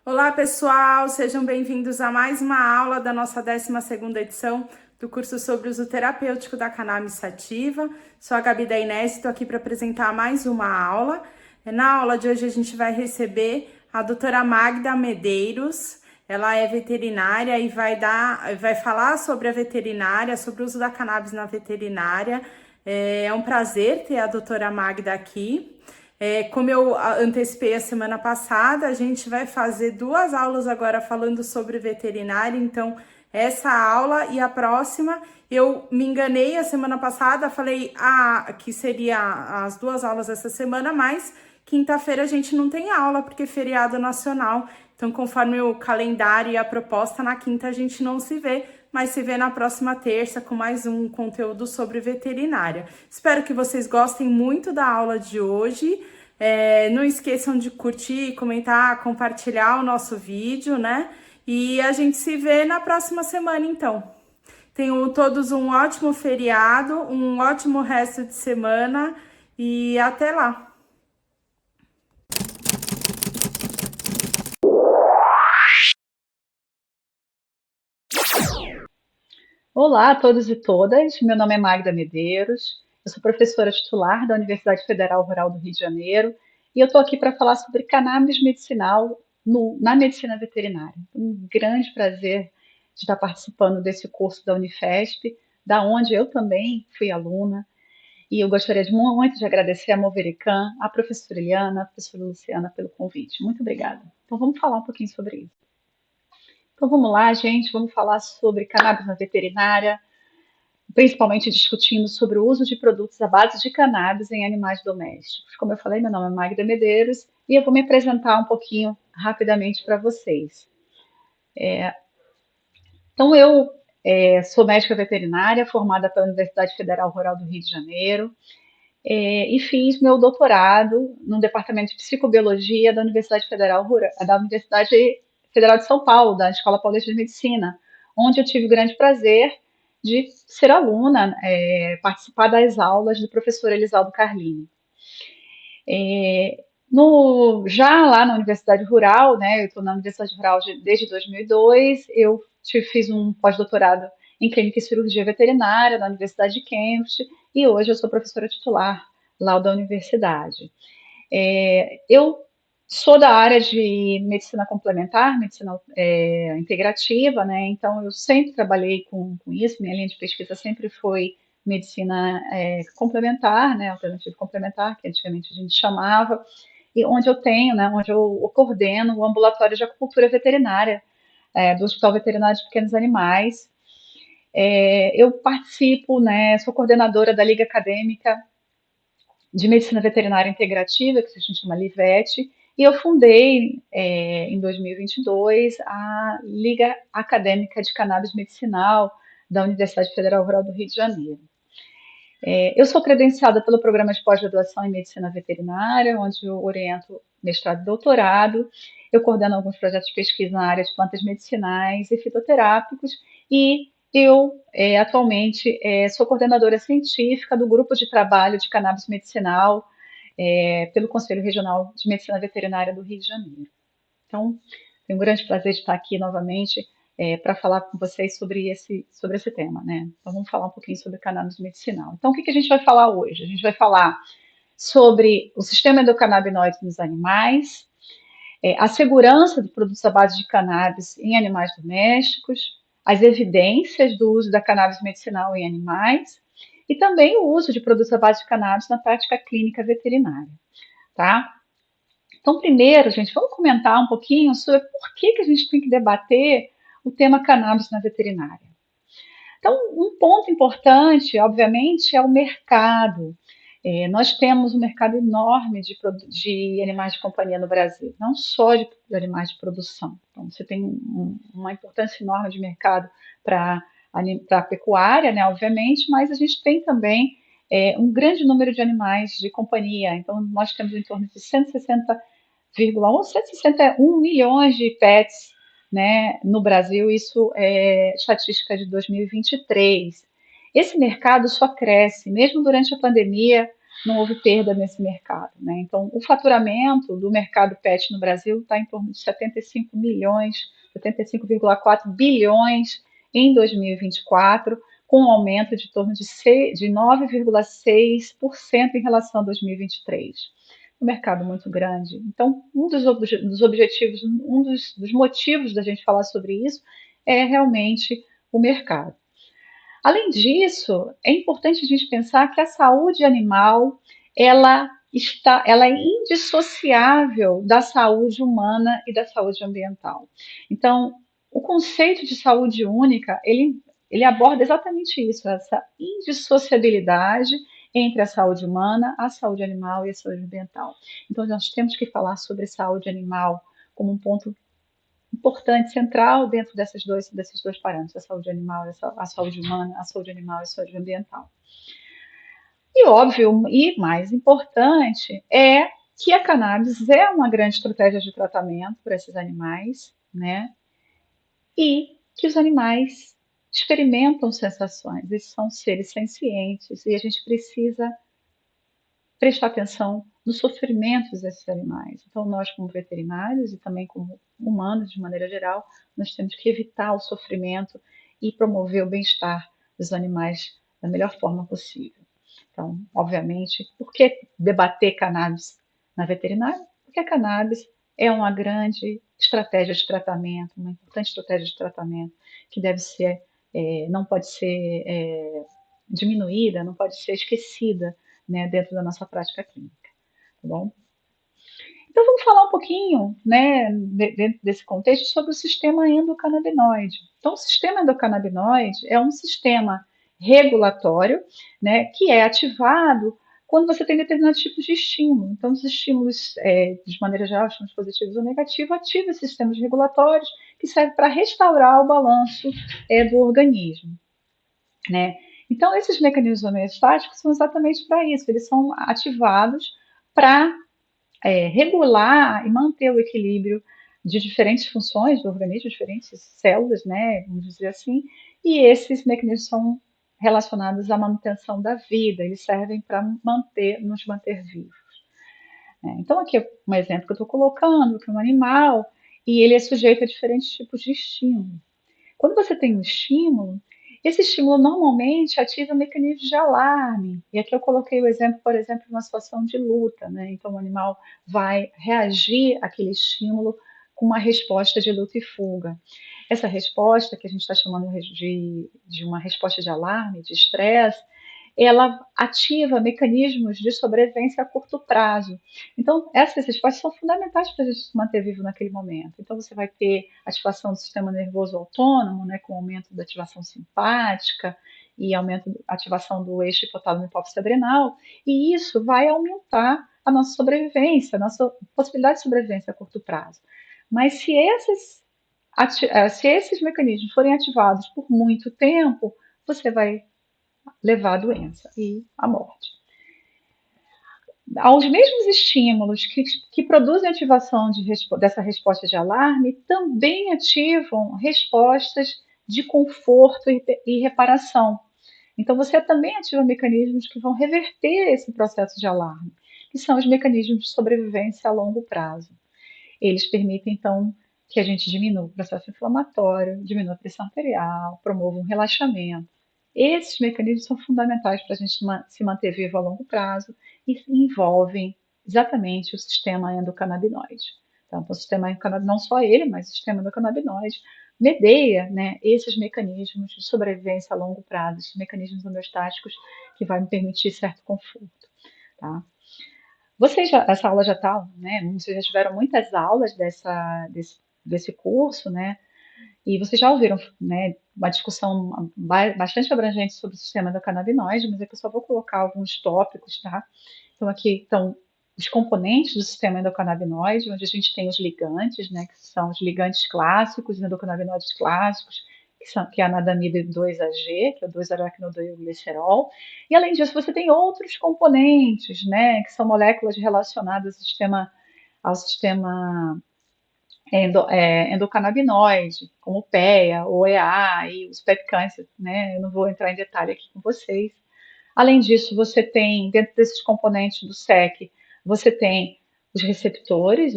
Olá pessoal, sejam bem-vindos a mais uma aula da nossa 12ª edição do curso sobre uso terapêutico da cannabis sativa. Sou a Gabi da Inés e estou aqui para apresentar mais uma aula. Na aula de hoje a gente vai receber a doutora Magda Medeiros. Ela é veterinária e vai falar sobre a veterinária, sobre o uso da cannabis na veterinária. É um prazer ter a doutora Magda aqui. Como eu antecipei a semana passada, a gente vai fazer 2 aulas agora falando sobre veterinária, então essa aula e a próxima, eu me enganei a semana passada, falei que seria as 2 aulas essa semana, mas quinta-feira a gente não tem aula, porque é feriado nacional, então conforme o calendário e a proposta, na quinta a gente não se vê, mas se vê na próxima terça com mais um conteúdo sobre veterinária. Espero que vocês gostem muito da aula de hoje. Não esqueçam de curtir, comentar, compartilhar o nosso vídeo, né? E a gente se vê na próxima semana, então. Tenham todos um ótimo feriado, um ótimo resto de semana e até lá! Olá a todos e todas, meu nome é Magda Medeiros, eu sou professora titular da Universidade Federal Rural do Rio de Janeiro e eu estou aqui para falar sobre cannabis medicinal na medicina veterinária. Um grande prazer de estar participando desse curso da Unifesp, da onde eu também fui aluna, e eu gostaria muito de agradecer a Moverican, a professora Eliana, a professora Luciana pelo convite. Muito obrigada. Então vamos falar um pouquinho sobre isso. Então vamos lá, gente, vamos falar sobre cannabis na veterinária, principalmente discutindo sobre o uso de produtos à base de cannabis em animais domésticos. Como eu falei, meu nome é Magda Medeiros e eu vou me apresentar um pouquinho rapidamente para vocês. Então eu sou médica veterinária formada pela Universidade Federal Rural do Rio de Janeiro e fiz meu doutorado no Departamento de Psicobiologia da Universidade Federal de São Paulo, da Escola Paulista de Medicina, onde eu tive o grande prazer de ser aluna, participar das aulas do professor Elisaldo Carlini. Já lá na Universidade Rural, né, eu estou na Universidade Rural desde 2002, eu fiz um pós-doutorado em Clínica e Cirurgia Veterinária na Universidade de Cambridge e hoje eu sou professora titular lá da universidade. Eu sou da área de medicina complementar, medicina integrativa, né? Então eu sempre trabalhei com isso, minha linha de pesquisa sempre foi medicina complementar, né? Alternativa complementar, que antigamente a gente chamava, e onde eu tenho, né? Onde eu coordeno o ambulatório de acupuntura veterinária do Hospital Veterinário de Pequenos Animais. Eu participo, né? Sou coordenadora da Liga Acadêmica de Medicina Veterinária Integrativa, que a gente chama LIVET, e eu fundei, em 2022, a Liga Acadêmica de Cannabis Medicinal da Universidade Federal Rural do Rio de Janeiro. Eu sou credenciada pelo Programa de Pós-Graduação em Medicina Veterinária, onde eu oriento mestrado e doutorado. Eu coordeno alguns projetos de pesquisa na área de plantas medicinais e fitoterápicos, e eu, atualmente, sou coordenadora científica do Grupo de Trabalho de Cannabis Medicinal pelo Conselho Regional de Medicina Veterinária do Rio de Janeiro. Então, tenho um grande prazer de estar aqui novamente para falar com vocês sobre esse tema, né? Então, vamos falar um pouquinho sobre cannabis medicinal. Então, o que a gente vai falar hoje? A gente vai falar sobre o sistema endocannabinoide nos animais, a segurança de produtos à base de cannabis em animais domésticos, as evidências do uso da cannabis medicinal em animais e também o uso de produtos à base de cannabis na prática clínica veterinária, tá? Então, primeiro, gente, vamos comentar um pouquinho sobre por que a gente tem que debater o tema cannabis na veterinária. Então, um ponto importante, obviamente, é o mercado. Nós temos um mercado enorme de animais de companhia no Brasil, não só de animais de produção. Então, você tem uma importância enorme de mercado para a pecuária, né, obviamente, mas a gente tem também um grande número de animais de companhia. Então, nós temos em torno de 161 milhões de pets, né, no Brasil. Isso é estatística de 2023. Esse mercado só cresce, mesmo durante a pandemia, não houve perda nesse mercado, né? Então, o faturamento do mercado pet no Brasil está em torno de 75 milhões, 75,4 bilhões em 2024, com um aumento de torno de 9,6% em relação a 2023. Um mercado muito grande. Então, dos objetivos, dos motivos da gente falar sobre isso é realmente o mercado. Além disso, é importante a gente pensar que a saúde animal ela é indissociável da saúde humana e da saúde ambiental. Então, o conceito de saúde única, ele aborda exatamente isso, essa indissociabilidade entre a saúde humana, a saúde animal e a saúde ambiental. Então, nós temos que falar sobre saúde animal como um ponto importante, central dentro desses dois parâmetros, a saúde animal, a saúde humana, a saúde animal e a saúde ambiental. E óbvio, e mais importante, é que a cannabis é uma grande estratégia de tratamento para esses animais, né? E que os animais experimentam sensações, eles são seres sencientes e a gente precisa prestar atenção nos sofrimentos desses animais. Então, nós, como veterinários e também como humanos, de maneira geral, nós temos que evitar o sofrimento e promover o bem-estar dos animais da melhor forma possível. Então, obviamente, por que debater cannabis na veterinária? Porque a cannabis é uma grande estratégia de tratamento, uma importante estratégia de tratamento que deve ser, não pode ser diminuída, não pode ser esquecida, né, dentro da nossa prática clínica, tá bom? Então vamos falar um pouquinho, né, dentro desse contexto, sobre o sistema endocannabinoide. Então, o sistema endocannabinoide é um sistema regulatório, né, que é ativado quando você tem determinados tipos de estímulo. Então, os estímulos, de maneira geral, estímulos positivos ou negativos, ativam esses sistemas regulatórios que servem para restaurar o balanço do organismo, né? Então, esses mecanismos homeostáticos são exatamente para isso, eles são ativados para regular e manter o equilíbrio de diferentes funções do organismo, diferentes células, né, vamos dizer assim, e esses mecanismos são relacionados à manutenção da vida, eles servem para nos manter vivos. Né? Então, aqui é um exemplo que eu estou colocando, que é um animal, e ele é sujeito a diferentes tipos de estímulo. Quando você tem um estímulo, esse estímulo normalmente ativa mecanismos de alarme. E aqui eu coloquei o exemplo, por exemplo, de uma situação de luta, né? Então o animal vai reagir àquele estímulo com uma resposta de luta e fuga. Essa resposta, que a gente está chamando de uma resposta de alarme, de estresse, ela ativa mecanismos de sobrevivência a curto prazo. Então, essas respostas são fundamentais para a gente se manter vivo naquele momento. Então, você vai ter ativação do sistema nervoso autônomo, né, com aumento da ativação simpática e aumento da ativação do eixo hipotálamo hipófise adrenal, e isso vai aumentar a nossa sobrevivência, a nossa possibilidade de sobrevivência a curto prazo. Mas se esses mecanismos forem ativados por muito tempo, você vai levar à doença e à morte. Aos mesmos estímulos que produzem ativação dessa resposta de alarme, também ativam respostas de conforto e reparação. Então, você também ativa mecanismos que vão reverter esse processo de alarme, que são os mecanismos de sobrevivência a longo prazo. Eles permitem, então, que a gente diminua o processo inflamatório, diminua a pressão arterial, promova um relaxamento. Esses mecanismos são fundamentais para a gente se manter vivo a longo prazo e envolvem exatamente o sistema endocannabinoide. Então, o sistema endocannabinoide, não só ele, mas o sistema endocannabinoide medeia, né, esses mecanismos de sobrevivência a longo prazo, esses mecanismos homeostáticos que vai me permitir certo conforto. Tá? Essa aula já está, né? Vocês já tiveram muitas aulas desse curso, né? E vocês já ouviram, né, uma discussão bastante abrangente sobre o sistema endocannabinoide, mas aqui eu só vou colocar alguns tópicos, tá? Então, aqui estão os componentes do sistema endocannabinoide, onde a gente tem os ligantes, né, que são os ligantes clássicos, os endocannabinoides clássicos, que é a anandamida 2-AG, que é o 2-aracnodoilglicerol. E, além disso, você tem outros componentes, né, que são moléculas relacionadas ao sistema endocannabinoide, como o PEA, o EA e os pepcans, né? Eu não vou entrar em detalhe aqui com vocês. Além disso, você tem, dentro desses componentes do SEC, você tem os receptores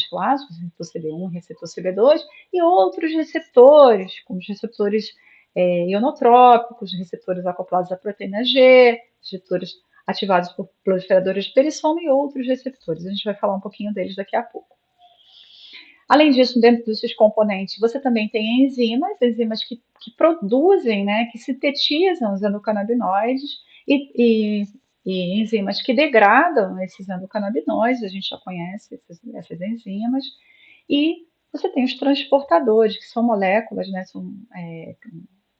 clássicos, receptor CB1, receptor CB2, e outros receptores, como os receptores ionotrópicos, receptores acoplados à proteína G, receptores ativados por proliferadores de perissoma e outros receptores. A gente vai falar um pouquinho deles daqui a pouco. Além disso, dentro desses componentes, você também tem enzimas que produzem, né, que sintetizam os endocannabinoides e, e, e enzimas que degradam esses endocannabinoides, a gente já conhece essas enzimas, e você tem os transportadores, que são moléculas, né, são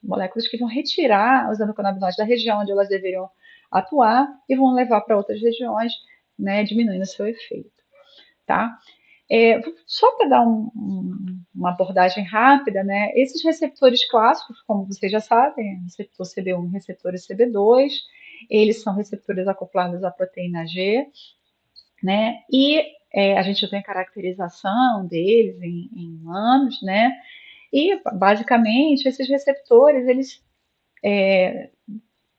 moléculas que vão retirar os endocannabinoides da região onde elas deveriam atuar e vão levar para outras regiões, né, diminuindo o seu efeito, tá? Só para dar uma abordagem rápida, né? Esses receptores clássicos, como vocês já sabem, receptor CB1 e receptores CB2, eles são receptores acoplados à proteína G, né? E a gente já tem a caracterização deles em humanos, né? E basicamente esses receptores, eles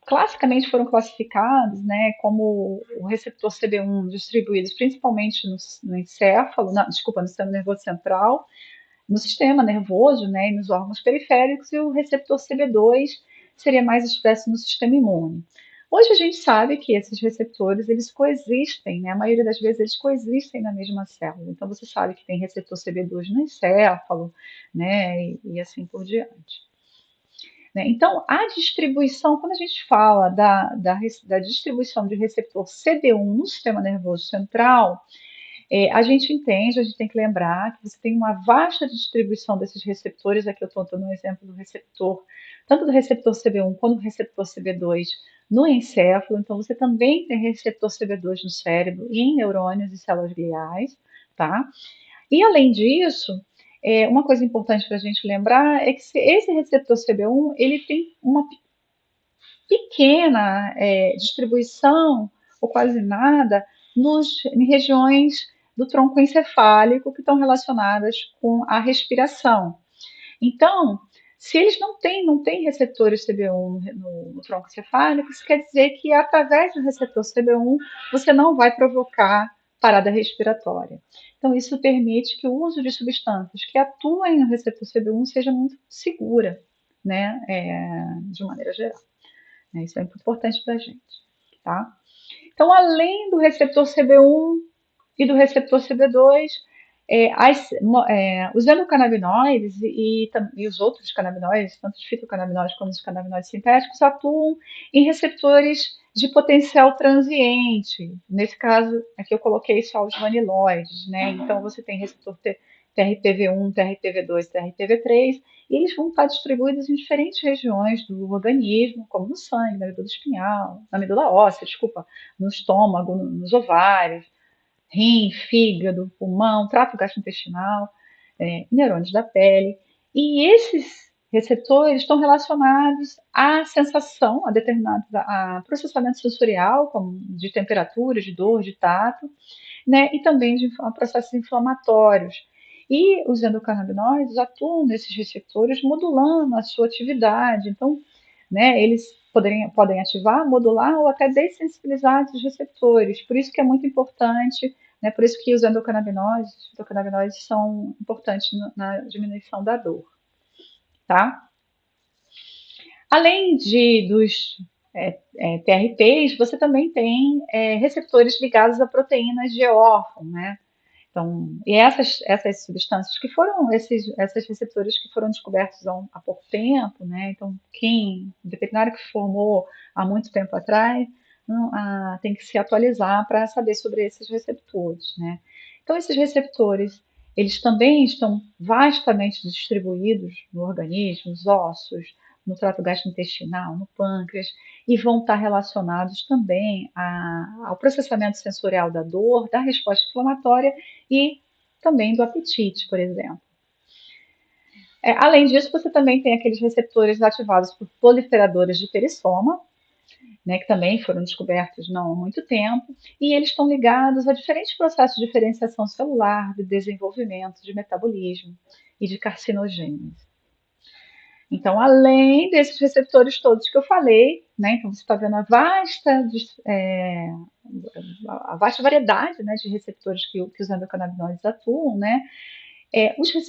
classicamente foram classificados, né, como o receptor CB1 distribuídos principalmente no encéfalo, desculpa, no sistema nervoso central, no sistema nervoso, né, e nos órgãos periféricos, e o receptor CB2 seria mais expresso no sistema imune. Hoje a gente sabe que esses receptores, eles coexistem, né, a maioria das vezes eles coexistem na mesma célula. Então você sabe que tem receptor CB2 no encéfalo, né, e assim por diante. Né? Então, a distribuição, quando a gente fala da distribuição de receptor CD1 no sistema nervoso central, a gente entende, a gente tem que lembrar que você tem uma vasta distribuição desses receptores. Aqui eu estou dando um exemplo do receptor, tanto do receptor CB1 quanto do receptor CB2 no encéfalo. Então, você também tem receptor CB2 no cérebro e em neurônios e células gliais, tá? E além disso, uma coisa importante para a gente lembrar é que esse receptor CB1 ele tem uma pequena distribuição, ou quase nada, em regiões do tronco encefálico que estão relacionadas com a respiração. Então, se eles não têm receptores CB1 no tronco encefálico, isso quer dizer que através do receptor CB1 você não vai provocar parada respiratória. Então, isso permite que o uso de substâncias que atuem no receptor CB1 seja muito segura, né, de maneira geral. Isso é muito importante para a gente, tá? Então, além do receptor CB1 e do receptor CB2, os endocannabinoides e os outros canabinoides, tanto os fitocannabinoides como os canabinoides sintéticos, atuam em receptores de potencial transiente. Nesse caso, aqui eu coloquei só os vaniloides, né? Então, você tem receptor TRPV1, TRPV2, TRPV3, e eles vão estar distribuídos em diferentes regiões do organismo, como no sangue, na medula espinhal, na medula óssea, desculpa, no estômago, nos ovários, rim, fígado, pulmão, trato gastrointestinal, neurônios da pele. E esses receptores estão relacionados à sensação, a processamento sensorial, como de temperatura, de dor, de tato, né, e também de processos inflamatórios. E os endocannabinoides atuam nesses receptores, modulando a sua atividade. Então, né, eles podem ativar, modular ou até dessensibilizar esses receptores. Por isso que é muito importante, né, por isso que os fitocannabinoides são importantes na diminuição da dor, tá? Além dos TRPs, você também tem receptores ligados a proteínas de órfão, né? Então, e essas substâncias que foram, esses receptores que foram descobertos há pouco tempo, né? Então, o veterinário que formou há muito tempo atrás, tem que se atualizar para saber sobre esses receptores, né? Então, esses receptores, Eles também estão vastamente distribuídos no organismo, nos ossos, no trato gastrointestinal, no pâncreas, e vão estar relacionados também ao processamento sensorial da dor, da resposta inflamatória e também do apetite, por exemplo. Além disso, você também tem aqueles receptores ativados por proliferadores de perissoma, né, que também foram descobertos não há muito tempo, e eles estão ligados a diferentes processos de diferenciação celular, de desenvolvimento, de metabolismo e de carcinogênese. Então, além desses receptores todos que eu falei, né, então você está vendo a vasta variedade, né, de receptores que os endocannabinoides atuam, né,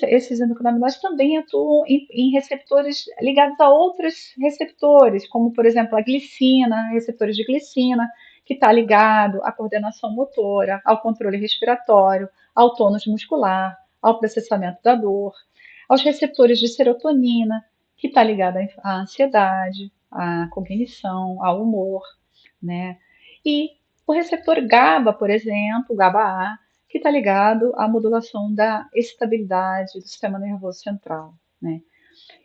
esses endocannabinoides também atuam em receptores ligados a outros receptores, como, por exemplo, a glicina, receptores de glicina, que está ligado à coordenação motora, ao controle respiratório, ao tônus muscular, ao processamento da dor, aos receptores de serotonina, que está ligado à ansiedade, à cognição, ao humor, né? E o receptor GABA, por exemplo, o GABA-A, que está ligado à modulação da estabilidade do sistema nervoso central, né?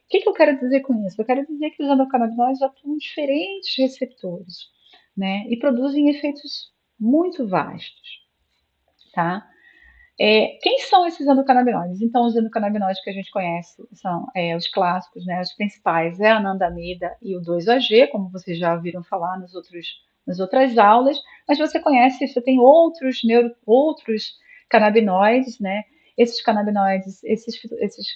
O que eu quero dizer com isso? Eu quero dizer que os endocannabinoides atuam em diferentes receptores, né? E produzem efeitos muito vastos, tá? Quem são esses endocannabinoides? Então, os endocannabinoides que a gente conhece são os clássicos, né? Os principais é a anandamida e o 2-AG, como vocês já ouviram falar nas outras aulas, mas você conhece, você tem outros canabinoides, né? Esses canabinoides, esses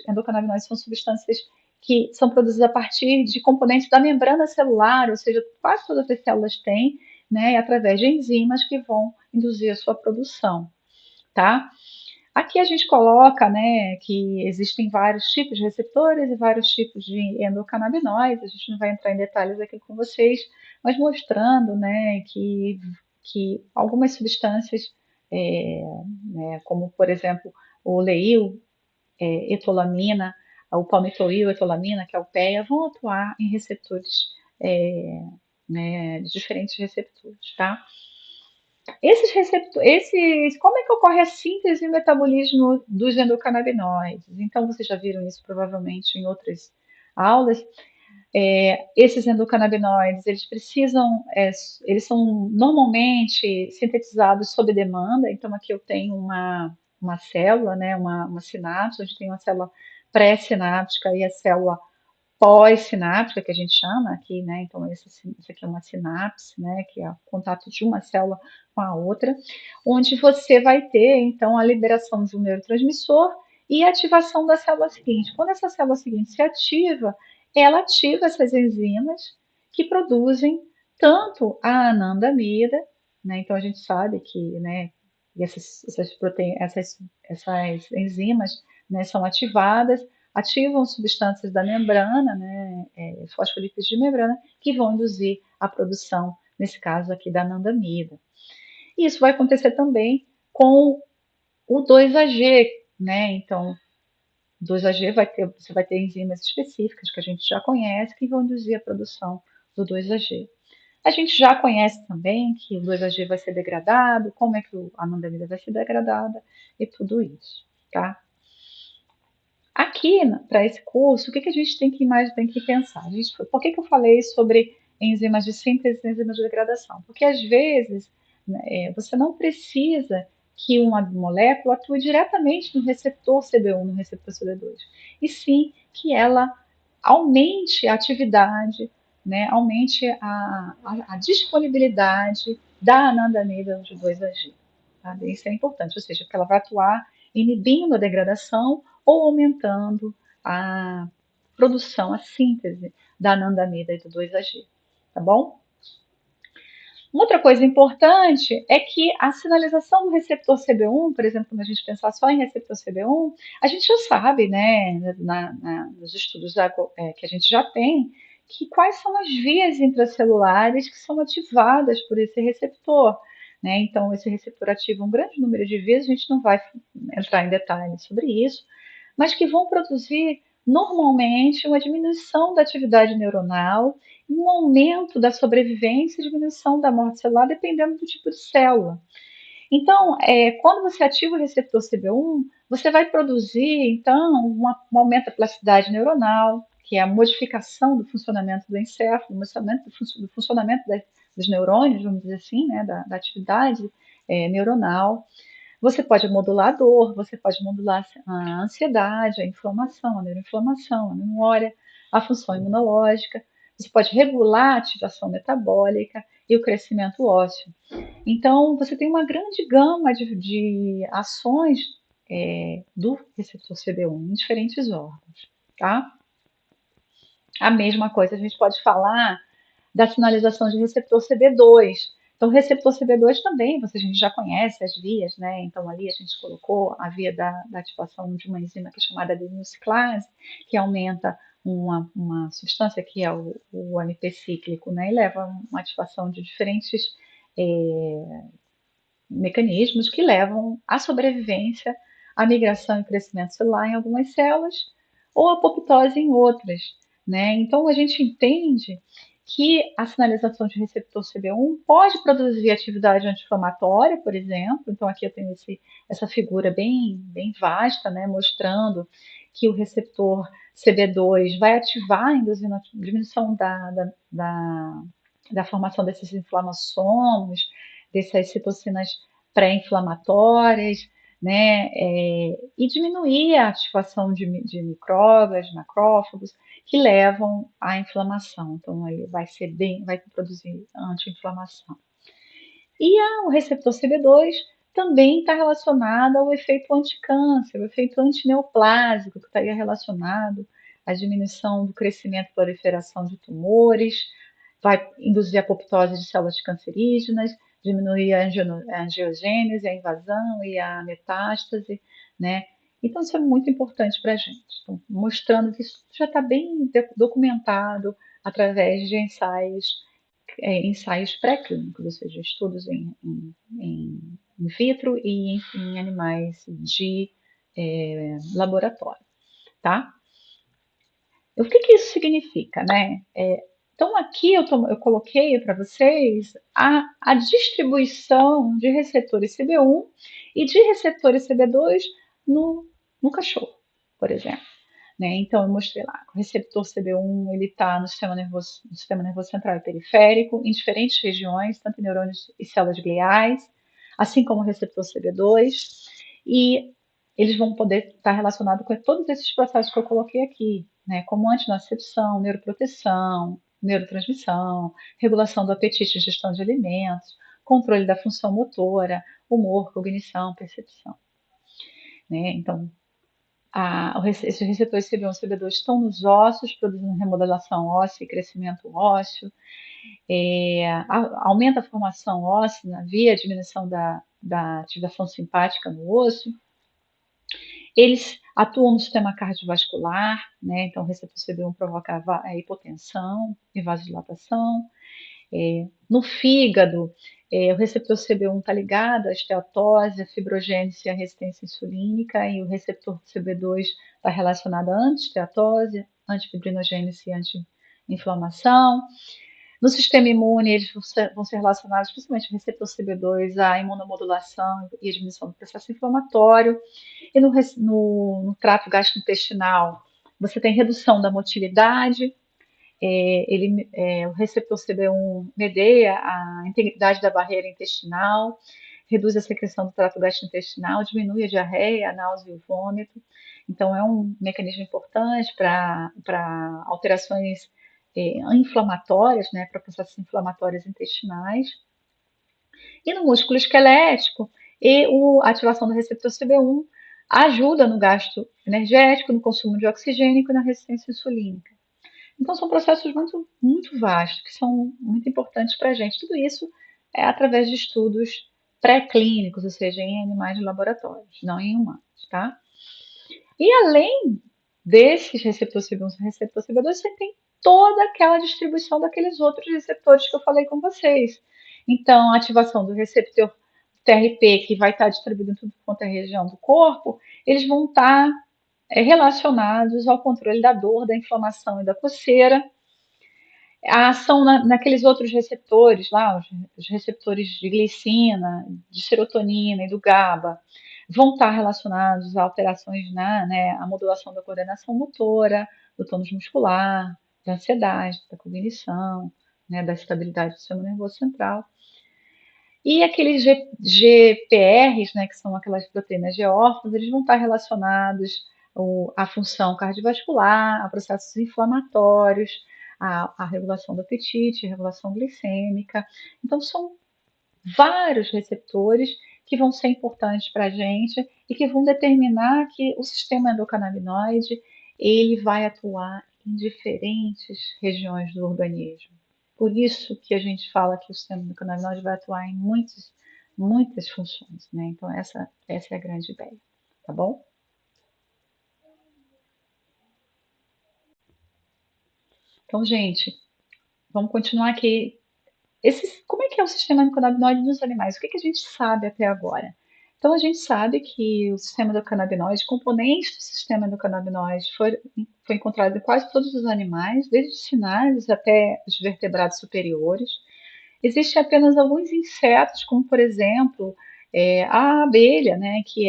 endocannabinoides são substâncias que são produzidas a partir de componentes da membrana celular, ou seja, quase todas as células têm, né? E através de enzimas que vão induzir a sua produção, tá? Aqui a gente coloca, né, que existem vários tipos de receptores e vários tipos de endocannabinoides. A gente não vai entrar em detalhes aqui com vocês, mas mostrando, né, que algumas substâncias, né, como por exemplo o leil, etolamina, o palmitoil, etolamina, que é o PEA, vão atuar em receptores, né, diferentes receptores, tá? Como é que ocorre a síntese e o metabolismo dos endocannabinoides? Então, vocês já viram isso provavelmente em outras aulas. Esses endocannabinoides, eles são normalmente sintetizados sob demanda. Então, aqui eu tenho uma célula, né, uma sinapse, onde tem uma célula pré-sináptica e a célula pós-sináptica, que a gente chama aqui, né? Então, isso aqui é uma sinapse, né? Que é o contato de uma célula com a outra, onde você vai ter, então, a liberação de um neurotransmissor e a ativação da célula seguinte. Quando essa célula seguinte se ativa, ela ativa essas enzimas que produzem tanto a anandamida, né? Então, a gente sabe que, né? Essas enzimas, né, são ativam substâncias da membrana, né, fosfolípidos de membrana, que vão induzir a produção, nesse caso aqui, da anandamida. E isso vai acontecer também com o 2-AG, né? Então, 2-AG você vai ter enzimas específicas que a gente já conhece que vão induzir a produção do 2-AG. A gente já conhece também que o 2-AG vai ser degradado, como é que a anandamida vai ser degradada e tudo isso, tá? Aqui, para esse curso, o que a gente tem que pensar? Por que eu falei sobre enzimas de síntese e enzimas de degradação? Porque às vezes, né, você não precisa que uma molécula atue diretamente no receptor CB1, no receptor CD2, e sim que ela aumente a atividade, né, aumente a disponibilidade da anandamida de 2-AG. Tá? Isso é importante, ou seja, que ela vai atuar inibindo a degradação ou aumentando a produção, a síntese da anandamida e do 2-AG, tá bom? Uma outra coisa importante é que a sinalização do receptor CB1, por exemplo, quando a gente pensar só em receptor CB1, a gente já sabe, né, nos estudos que a gente já tem, que quais são as vias intracelulares que são ativadas por esse receptor. Né? Então, esse receptor ativa um grande número de vias, a gente não vai entrar em detalhes sobre isso, mas que vão produzir normalmente uma diminuição da atividade neuronal, um aumento da sobrevivência e diminuição da morte celular, dependendo do tipo de célula. Então, quando você ativa o receptor CB1, você vai produzir, então, um aumento da plasticidade neuronal, que é a modificação do funcionamento do encéfalo, do funcionamento dos neurônios, vamos dizer assim, né, da atividade neuronal. Você pode modular a dor, você pode modular a ansiedade, a inflamação, a neuroinflamação, a memória, a função imunológica. Você pode regular a ativação metabólica e o crescimento ósseo. Então, você tem uma grande gama de ações do receptor CB1 em diferentes órgãos, tá? A mesma coisa a gente pode falar da sinalização de receptor CB2. Então, o receptor CB2 também, a gente já conhece as vias, né? Então, ali a gente colocou a via da ativação de uma enzima que é chamada adenosciclase, que aumenta uma substância que é o AMP cíclico, né? E leva a uma ativação de diferentes mecanismos que levam à sobrevivência, à migração e crescimento celular em algumas células ou à apoptose em outras, né? Então, a gente entende que a sinalização de receptor CB1 pode produzir atividade anti-inflamatória, por exemplo. Então, aqui eu tenho essa figura bem vasta, né, mostrando que o receptor CB2 vai ativar, induzindo a diminuição da formação desses inflamassomos, dessas citocinas pré-inflamatórias, né, e diminuir a ativação de micróbios, macrófagos, que levam à inflamação. Então, ele vai produzir anti-inflamação. E o receptor CB2 também está relacionado ao efeito anticâncer, o efeito antineoplásico, que estaria relacionado à diminuição do crescimento e proliferação de tumores, vai induzir a apoptose de células cancerígenas, diminuir a angiogênese, a invasão e a metástase, né? Então, isso é muito importante para a gente. Então, mostrando que isso já está bem documentado através de ensaios pré-clínicos, ou seja, estudos em vitro e em animais de laboratório, tá? O que isso significa, né? Então, aqui eu coloquei para vocês a distribuição de receptores CB1 e de receptores CB2 no cachorro, por exemplo. Né? Então, eu mostrei lá que o receptor CB1 ele está no sistema nervoso central e periférico, em diferentes regiões, tanto em neurônios e células gliais, assim como o receptor CB2, e eles vão poder estar relacionados com todos esses processos que eu coloquei aqui, né? Como antinocicepção, neuroproteção, neurotransmissão, regulação do apetite e gestão de alimentos, controle da função motora, humor, cognição, percepção. Né? Então, esses receptores CB1 e CB2 estão nos ossos, produzindo remodelação óssea e crescimento ósseo, aumenta a formação óssea via diminuição da ativação simpática no osso. Eles atuam no sistema cardiovascular, né? Então, o receptor CB1 provoca a hipotensão e vasodilatação. No fígado, o receptor CB1 está ligado à esteatose, à fibrogênese e à resistência insulínica, e o receptor CB2 está relacionado à antiesteatose, antifibrinogênese e anti-inflamação. No sistema imune, eles vão ser relacionados, principalmente o receptor CB2, à imunomodulação e à diminuição do processo inflamatório. E no trato gastrointestinal, você tem redução da motilidade, o receptor CB1 medeia a integridade da barreira intestinal, reduz a secreção do trato gastrointestinal, diminui a diarreia, a náusea e o vômito. Então, é um mecanismo importante para alterações inflamatórias, né, para processos inflamatórios intestinais. E no músculo esquelético, a ativação do receptor CB1 ajuda no gasto energético, no consumo de oxigênio e na resistência insulínica. Então, são processos muito, muito vastos, que são muito importantes para a gente. Tudo isso é através de estudos pré-clínicos, ou seja, em animais de laboratórios, não em humanos, tá? E além desses receptores CB1 e receptor CB2, você tem toda aquela distribuição daqueles outros receptores que eu falei com vocês. Então, a ativação do receptor TRP, que vai estar distribuído em tudo quanto é região do corpo, eles vão estar relacionados ao controle da dor, da inflamação e da coceira. A ação naqueles outros receptores lá, os receptores de glicina, de serotonina e do GABA, vão estar relacionados a alterações na, né, a modulação da coordenação motora, do tônus muscular, da ansiedade, da cognição, né, da estabilidade do sistema nervoso central. E aqueles GPRs, né, que são aquelas proteínas de órfãos, eles vão estar relacionados à função cardiovascular, a processos inflamatórios, à regulação do apetite, regulação glicêmica. Então, são vários receptores que vão ser importantes para a gente e que vão determinar que o sistema endocannabinoide ele vai atuar em diferentes regiões do organismo. Por isso que a gente fala que o sistema endocannabinoide vai atuar em muitas funções, né? Então essa é a grande ideia, tá bom? Então, gente, vamos continuar aqui. Como é que é o sistema endocannabinoide nos animais? O que a gente sabe até agora? Então, a gente sabe que o sistema endocannabinoide, componentes do sistema endocannabinoide, foi encontrado em quase todos os animais, desde os sinais até os vertebrados superiores. Existem apenas alguns insetos, como por exemplo a abelha, né, que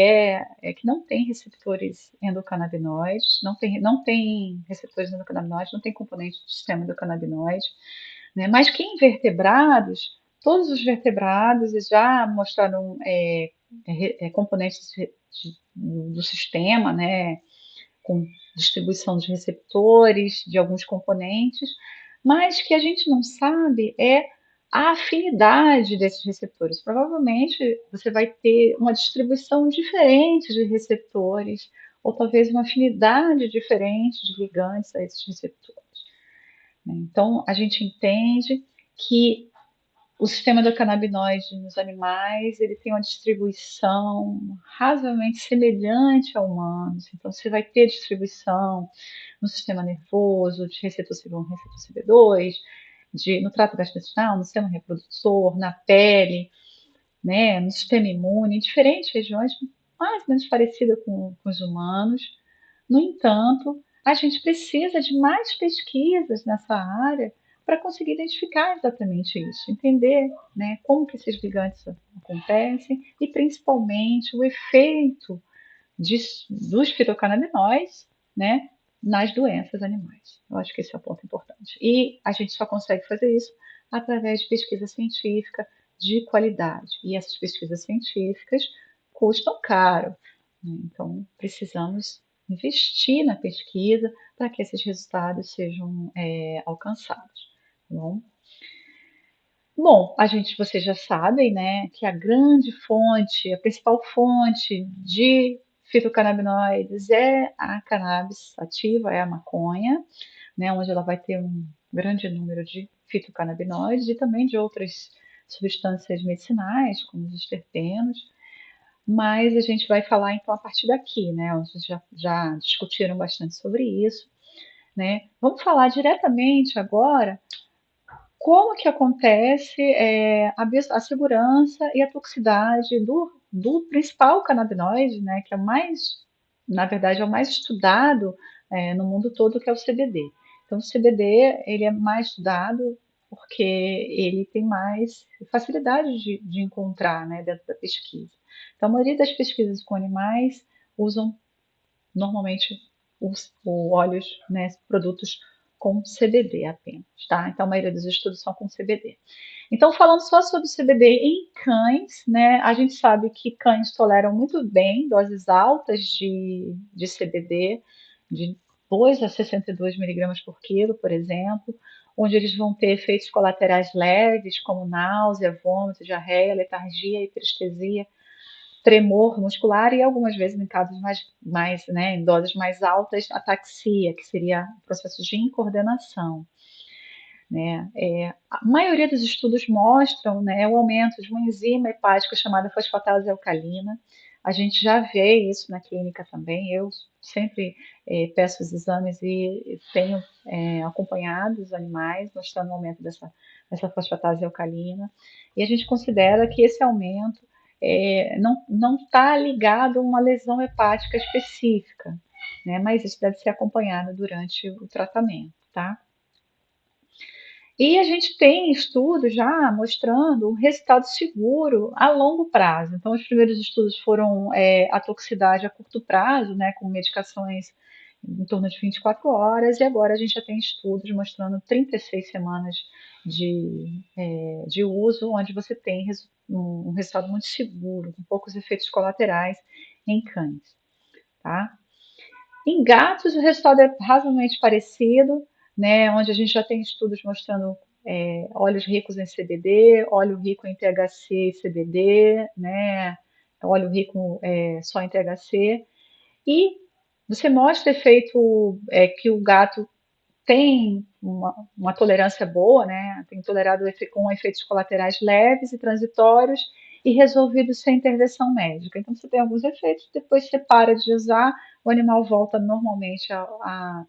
não tem receptores endocannabinoides, não tem receptores endocannabinoides, não tem componentes do sistema endocannabinoide, né? Mas que em vertebrados, todos os vertebrados já mostraram componentes do sistema, né, com distribuição dos receptores, de alguns componentes, mas que a gente não sabe é a afinidade desses receptores. Provavelmente você vai ter uma distribuição diferente de receptores, ou talvez uma afinidade diferente de ligantes a esses receptores. Então, a gente entende que o sistema endocannabinoide nos animais ele tem uma distribuição razoavelmente semelhante a humanos. Então, você vai ter distribuição no sistema nervoso, de receptor CB1, receptor CB2, no trato gastrointestinal, no sistema reprodutor, na pele, né, no sistema imune, em diferentes regiões, mais ou menos parecida com os humanos. No entanto, a gente precisa de mais pesquisas nessa área para conseguir identificar exatamente isso, entender, né, como que esses ligantes acontecem e principalmente o efeito dos fitocannabinoides, né, nas doenças animais. Eu acho que esse é o ponto importante. E a gente só consegue fazer isso através de pesquisa científica de qualidade. E essas pesquisas científicas custam caro. Né? Então, precisamos investir na pesquisa para que esses resultados sejam alcançados. Tá bom? Bom, vocês já sabem, né, que a grande fonte, a principal fonte de fitocannabinoides é a cannabis sativa, é a maconha, né, onde ela vai ter um grande número de fitocannabinoides e também de outras substâncias medicinais, como os terpenos, mas a gente vai falar então a partir daqui, né, vocês já discutiram bastante sobre isso, né. Vamos falar diretamente agora como que acontece a segurança e a toxicidade do principal canabinoide, né, que é na verdade, é o mais estudado no mundo todo, que é o CBD. Então, o CBD ele é mais estudado porque ele tem mais facilidade de encontrar, né, dentro da pesquisa. Então, a maioria das pesquisas com animais usam normalmente os óleos, né, produtos com CBD apenas, tá? Então, a maioria dos estudos são com CBD. Então, falando só sobre CBD em cães, né, a gente sabe que cães toleram muito bem doses altas de CBD, de 2 a 62 miligramas por quilo, por exemplo, onde eles vão ter efeitos colaterais leves, como náusea, vômito, diarreia, letargia, hiperestesia, tremor muscular e algumas vezes em casos né, em doses mais altas, ataxia, que seria processos de incoordenação. Né? A maioria dos estudos mostram, né, o aumento de uma enzima hepática chamada fosfatase alcalina. A gente já vê isso na clínica também. Eu sempre peço os exames e tenho acompanhado os animais, mostrando o aumento dessa fosfatase alcalina. E a gente considera que esse aumento não está ligado a uma lesão hepática específica, né? Mas isso deve ser acompanhado durante o tratamento, tá? E a gente tem estudos já mostrando um resultado seguro a longo prazo. Então, os primeiros estudos foram a toxicidade a curto prazo, né, com medicações em torno de 24 horas, e agora a gente já tem estudos mostrando 36 semanas de uso, onde você tem um resultado muito seguro, com poucos efeitos colaterais em cães. Tá? Em gatos, o resultado é razoavelmente parecido, né, onde a gente já tem estudos mostrando óleos ricos em CBD, óleo rico em THC e CBD, né, óleo rico só em THC, e você mostra efeito que o gato tem uma tolerância boa, né? Tem tolerado com efeitos colaterais leves e transitórios e resolvidos sem intervenção médica. Então, você tem alguns efeitos, depois você para de usar, o animal volta normalmente a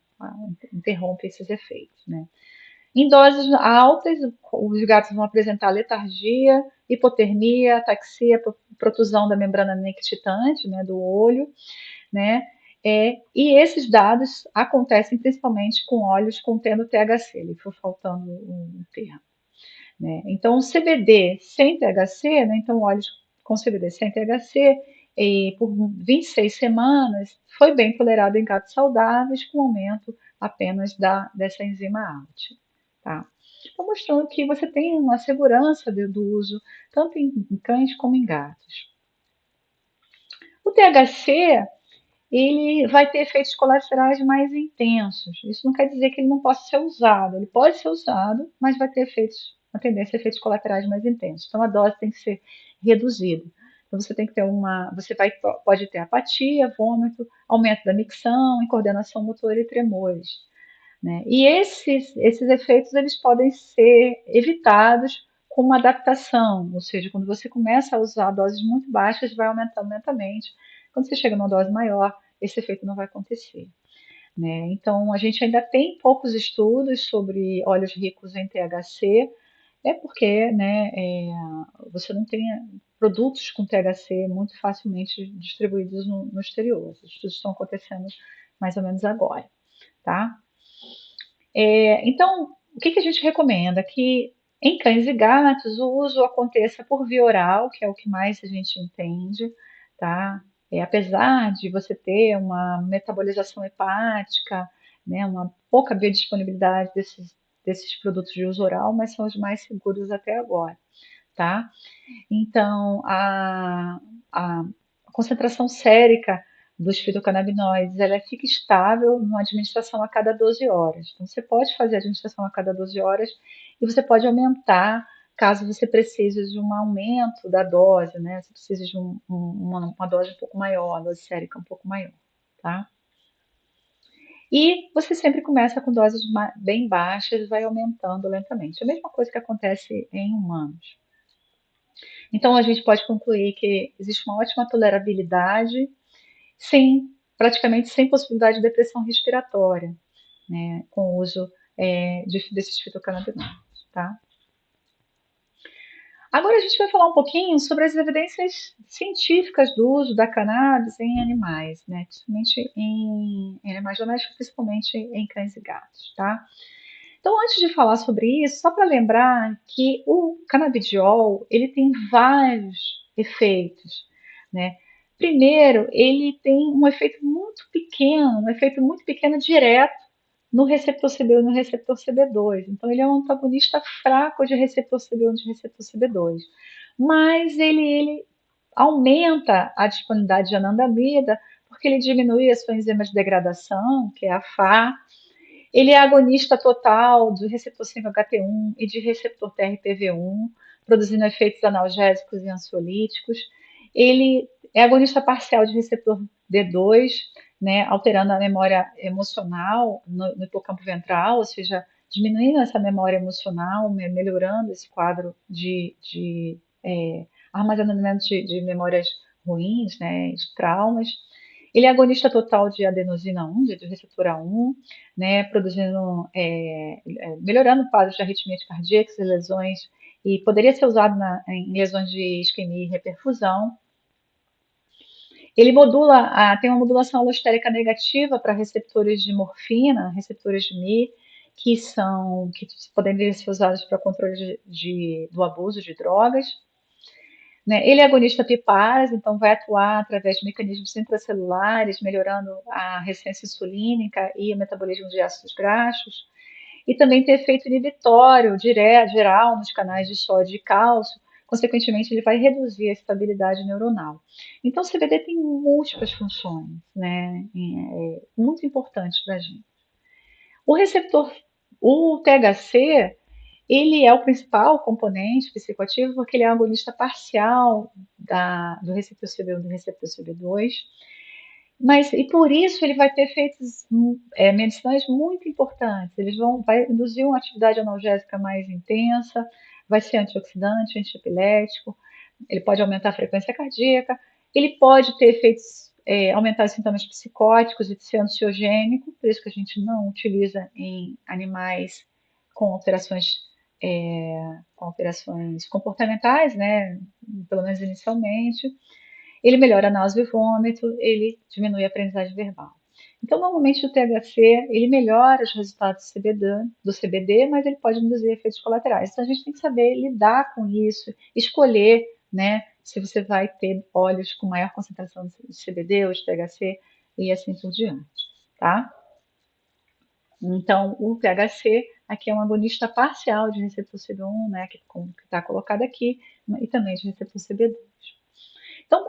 interrompe esses efeitos, né? Em doses altas, os gatos vão apresentar letargia, hipotermia, ataxia, protusão da membrana nectitante, né, do olho, né? E esses dados acontecem principalmente com óleos contendo THC, ele foi faltando um termo. Né? Então, o CBD sem THC, né? Então óleos com CBD sem THC, e por 26 semanas foi bem tolerado em gatos saudáveis, com aumento apenas dessa enzima ALT. Tá? Estou mostrando que você tem uma segurança do uso tanto em cães como em gatos. O THC ele vai ter efeitos colaterais mais intensos. Isso não quer dizer que ele não possa ser usado. Ele pode ser usado, mas vai ter uma tendência a efeitos colaterais mais intensos. Então a dose tem que ser reduzida. Então você tem que ter pode ter apatia, vômito, aumento da micção, incoordenação motora e tremores. Né? E esses efeitos eles podem ser evitados com uma adaptação, ou seja, quando você começa a usar doses muito baixas, vai aumentando lentamente. Quando você chega numa dose maior, esse efeito não vai acontecer. Né? Então, a gente ainda tem poucos estudos sobre óleos ricos em THC, porque né, você não tem produtos com THC muito facilmente distribuídos no exterior. Os estudos estão acontecendo mais ou menos agora. Tá? Então, o que a gente recomenda? Que em cães e gatos o uso aconteça por via oral, que é o que mais a gente entende, tá? Apesar de você ter uma metabolização hepática, né, uma pouca biodisponibilidade desses produtos de uso oral, mas são os mais seguros até agora, tá? Então, a concentração sérica dos fitocannabinoides, ela fica estável numa administração a cada 12 horas. Então, você pode fazer a administração a cada 12 horas e você pode aumentar caso você precise de um aumento da dose, né? Você precisa de uma dose um pouco maior, uma dose sérica um pouco maior, tá? E você sempre começa com doses bem baixas e vai aumentando lentamente. A mesma coisa que acontece em humanos. Então, a gente pode concluir que existe uma ótima tolerabilidade, praticamente sem possibilidade de depressão respiratória, né, com o uso desses fitocannabinoides, tá? Agora a gente vai falar um pouquinho sobre as evidências científicas do uso da cannabis em animais, né, principalmente em animais domésticos, principalmente em cães e gatos, tá? Então, antes de falar sobre isso, só para lembrar que o canabidiol ele tem vários efeitos, né? Primeiro, ele tem um efeito muito pequeno direto no receptor CB1 e no receptor CB2. Então, ele é um antagonista fraco de receptor CB1 e de receptor CB2. Mas ele aumenta a disponibilidade de anandamida, porque ele diminui a sua enzima de degradação, que é a FA, ele é agonista total do receptor 5-HT1 e de receptor TRPV1, produzindo efeitos analgésicos e ansiolíticos. Ele é agonista parcial de receptor D2, né, alterando a memória emocional no hipocampo ventral, ou seja, diminuindo essa memória emocional, melhorando esse quadro de armazenamento de memórias ruins, né, de traumas. Ele é agonista total de adenosina 1, de receptor A1, né, melhorando quadros de arritmias cardíacas e lesões, e poderia ser usado em lesões de isquemia e reperfusão. Ele tem uma modulação allostérica negativa para receptores de morfina, receptores de Mi, que podem ser usados para controle do abuso de drogas, né? Ele é agonista PPARs, então vai atuar através de mecanismos intracelulares, melhorando a resistência insulínica e o metabolismo de ácidos graxos. E também tem efeito inibitório direto, geral nos canais de sódio e cálcio. Consequentemente, ele vai reduzir a estabilidade neuronal. Então, o CBD tem múltiplas funções, né? Muito importantes para a gente. O receptor, o THC, ele é o principal componente psicoativo porque ele é agonista parcial do receptor CB1 e do receptor CB2, mas e por isso ele vai ter efeitos medicinais muito importantes. Vai induzir uma atividade analgésica mais intensa, vai ser antioxidante, antiepilético, ele pode aumentar a frequência cardíaca, ele pode ter efeitos, aumentar os sintomas psicóticos e ser ansiogênico, por isso que a gente não utiliza em animais com alterações, comportamentais, né, pelo menos inicialmente. Ele melhora a náusea e vômito, ele diminui a aprendizagem verbal. Então, normalmente o THC, ele melhora os resultados do CBD, mas ele pode induzir efeitos colaterais. Então, a gente tem que saber lidar com isso, escolher, né, se você vai ter óleos com maior concentração de CBD ou de THC e assim por diante, tá? Então, o THC aqui é um agonista parcial de receptor CB1, né, que está colocado aqui, e também de receptor CB2. Então,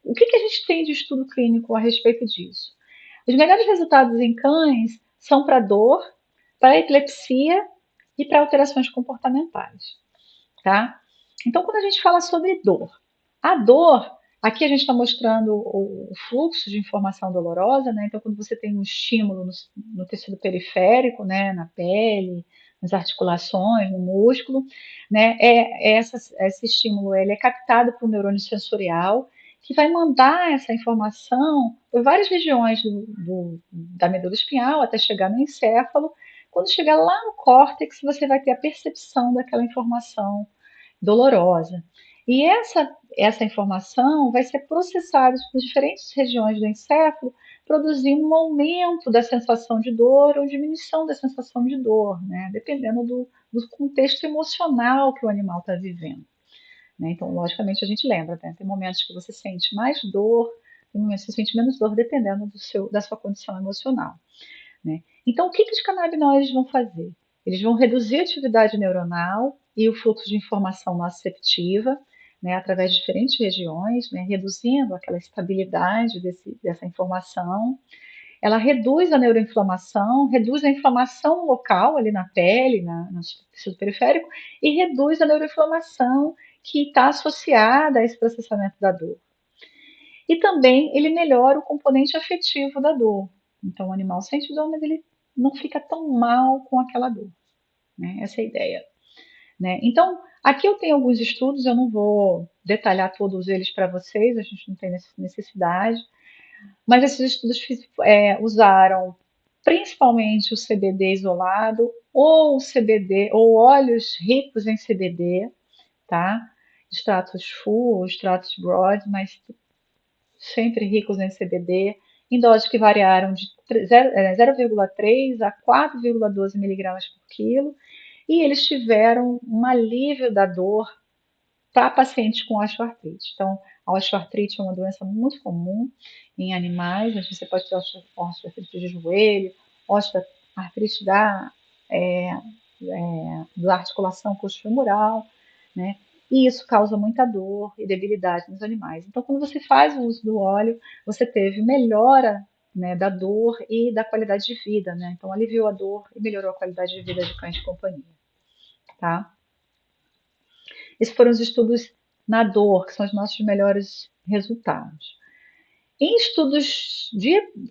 o que a gente tem de estudo clínico a respeito disso? Os melhores resultados em cães são para dor, para epilepsia e para alterações comportamentais, tá? Então, quando a gente fala sobre dor, a dor, aqui a gente está mostrando o fluxo de informação dolorosa, né? Então, quando você tem um estímulo no tecido periférico, né, na pele, nas articulações, no músculo, né, esse estímulo ele é captado por um neurônio sensorial que vai mandar essa informação por várias regiões da medula espinhal até chegar no encéfalo. Quando chegar lá no córtex, você vai ter a percepção daquela informação dolorosa. E essa informação vai ser processada por diferentes regiões do encéfalo, produzindo um aumento da sensação de dor ou diminuição da sensação de dor, né? Dependendo do contexto emocional que o animal está vivendo. Né? Então, logicamente, a gente lembra, né? Tem momentos que você sente mais dor, tem momentos que você sente menos dor, dependendo da sua condição emocional. Né? Então, o que os canabinoides vão fazer? Eles vão reduzir a atividade neuronal e o fluxo de informação nociceptiva, né, através de diferentes regiões, né, reduzindo aquela estabilidade dessa informação. Ela reduz a neuroinflamação, reduz a inflamação local ali na pele, no tecido periférico, e reduz a neuroinflamação que está associada a esse processamento da dor. E também ele melhora o componente afetivo da dor. Então o animal sente dor, mas ele não fica tão mal com aquela dor. Né? Essa é a ideia. Né? Então, aqui eu tenho alguns estudos, eu não vou detalhar todos eles para vocês, a gente não tem necessidade, mas esses estudos usaram principalmente o CBD isolado ou o CBD ou óleos ricos em CBD, tá? Extratos full, extratos broad, mas sempre ricos em CBD, em doses que variaram de 0,3 a 4,12 miligramas por quilo, e eles tiveram um alívio da dor para pacientes com osteoartrite. Então, a osteoartrite é uma doença muito comum em animais, você pode ter osteoartrite de joelho, osteoartrite da articulação coxofemoral, né? E isso causa muita dor e debilidade nos animais. Então, quando você faz o uso do óleo, você teve melhora, né, da dor e da qualidade de vida, né? Então, aliviou a dor e melhorou a qualidade de vida de cães de companhia, tá? Esses foram os estudos na dor, que são os nossos melhores resultados. Em estudos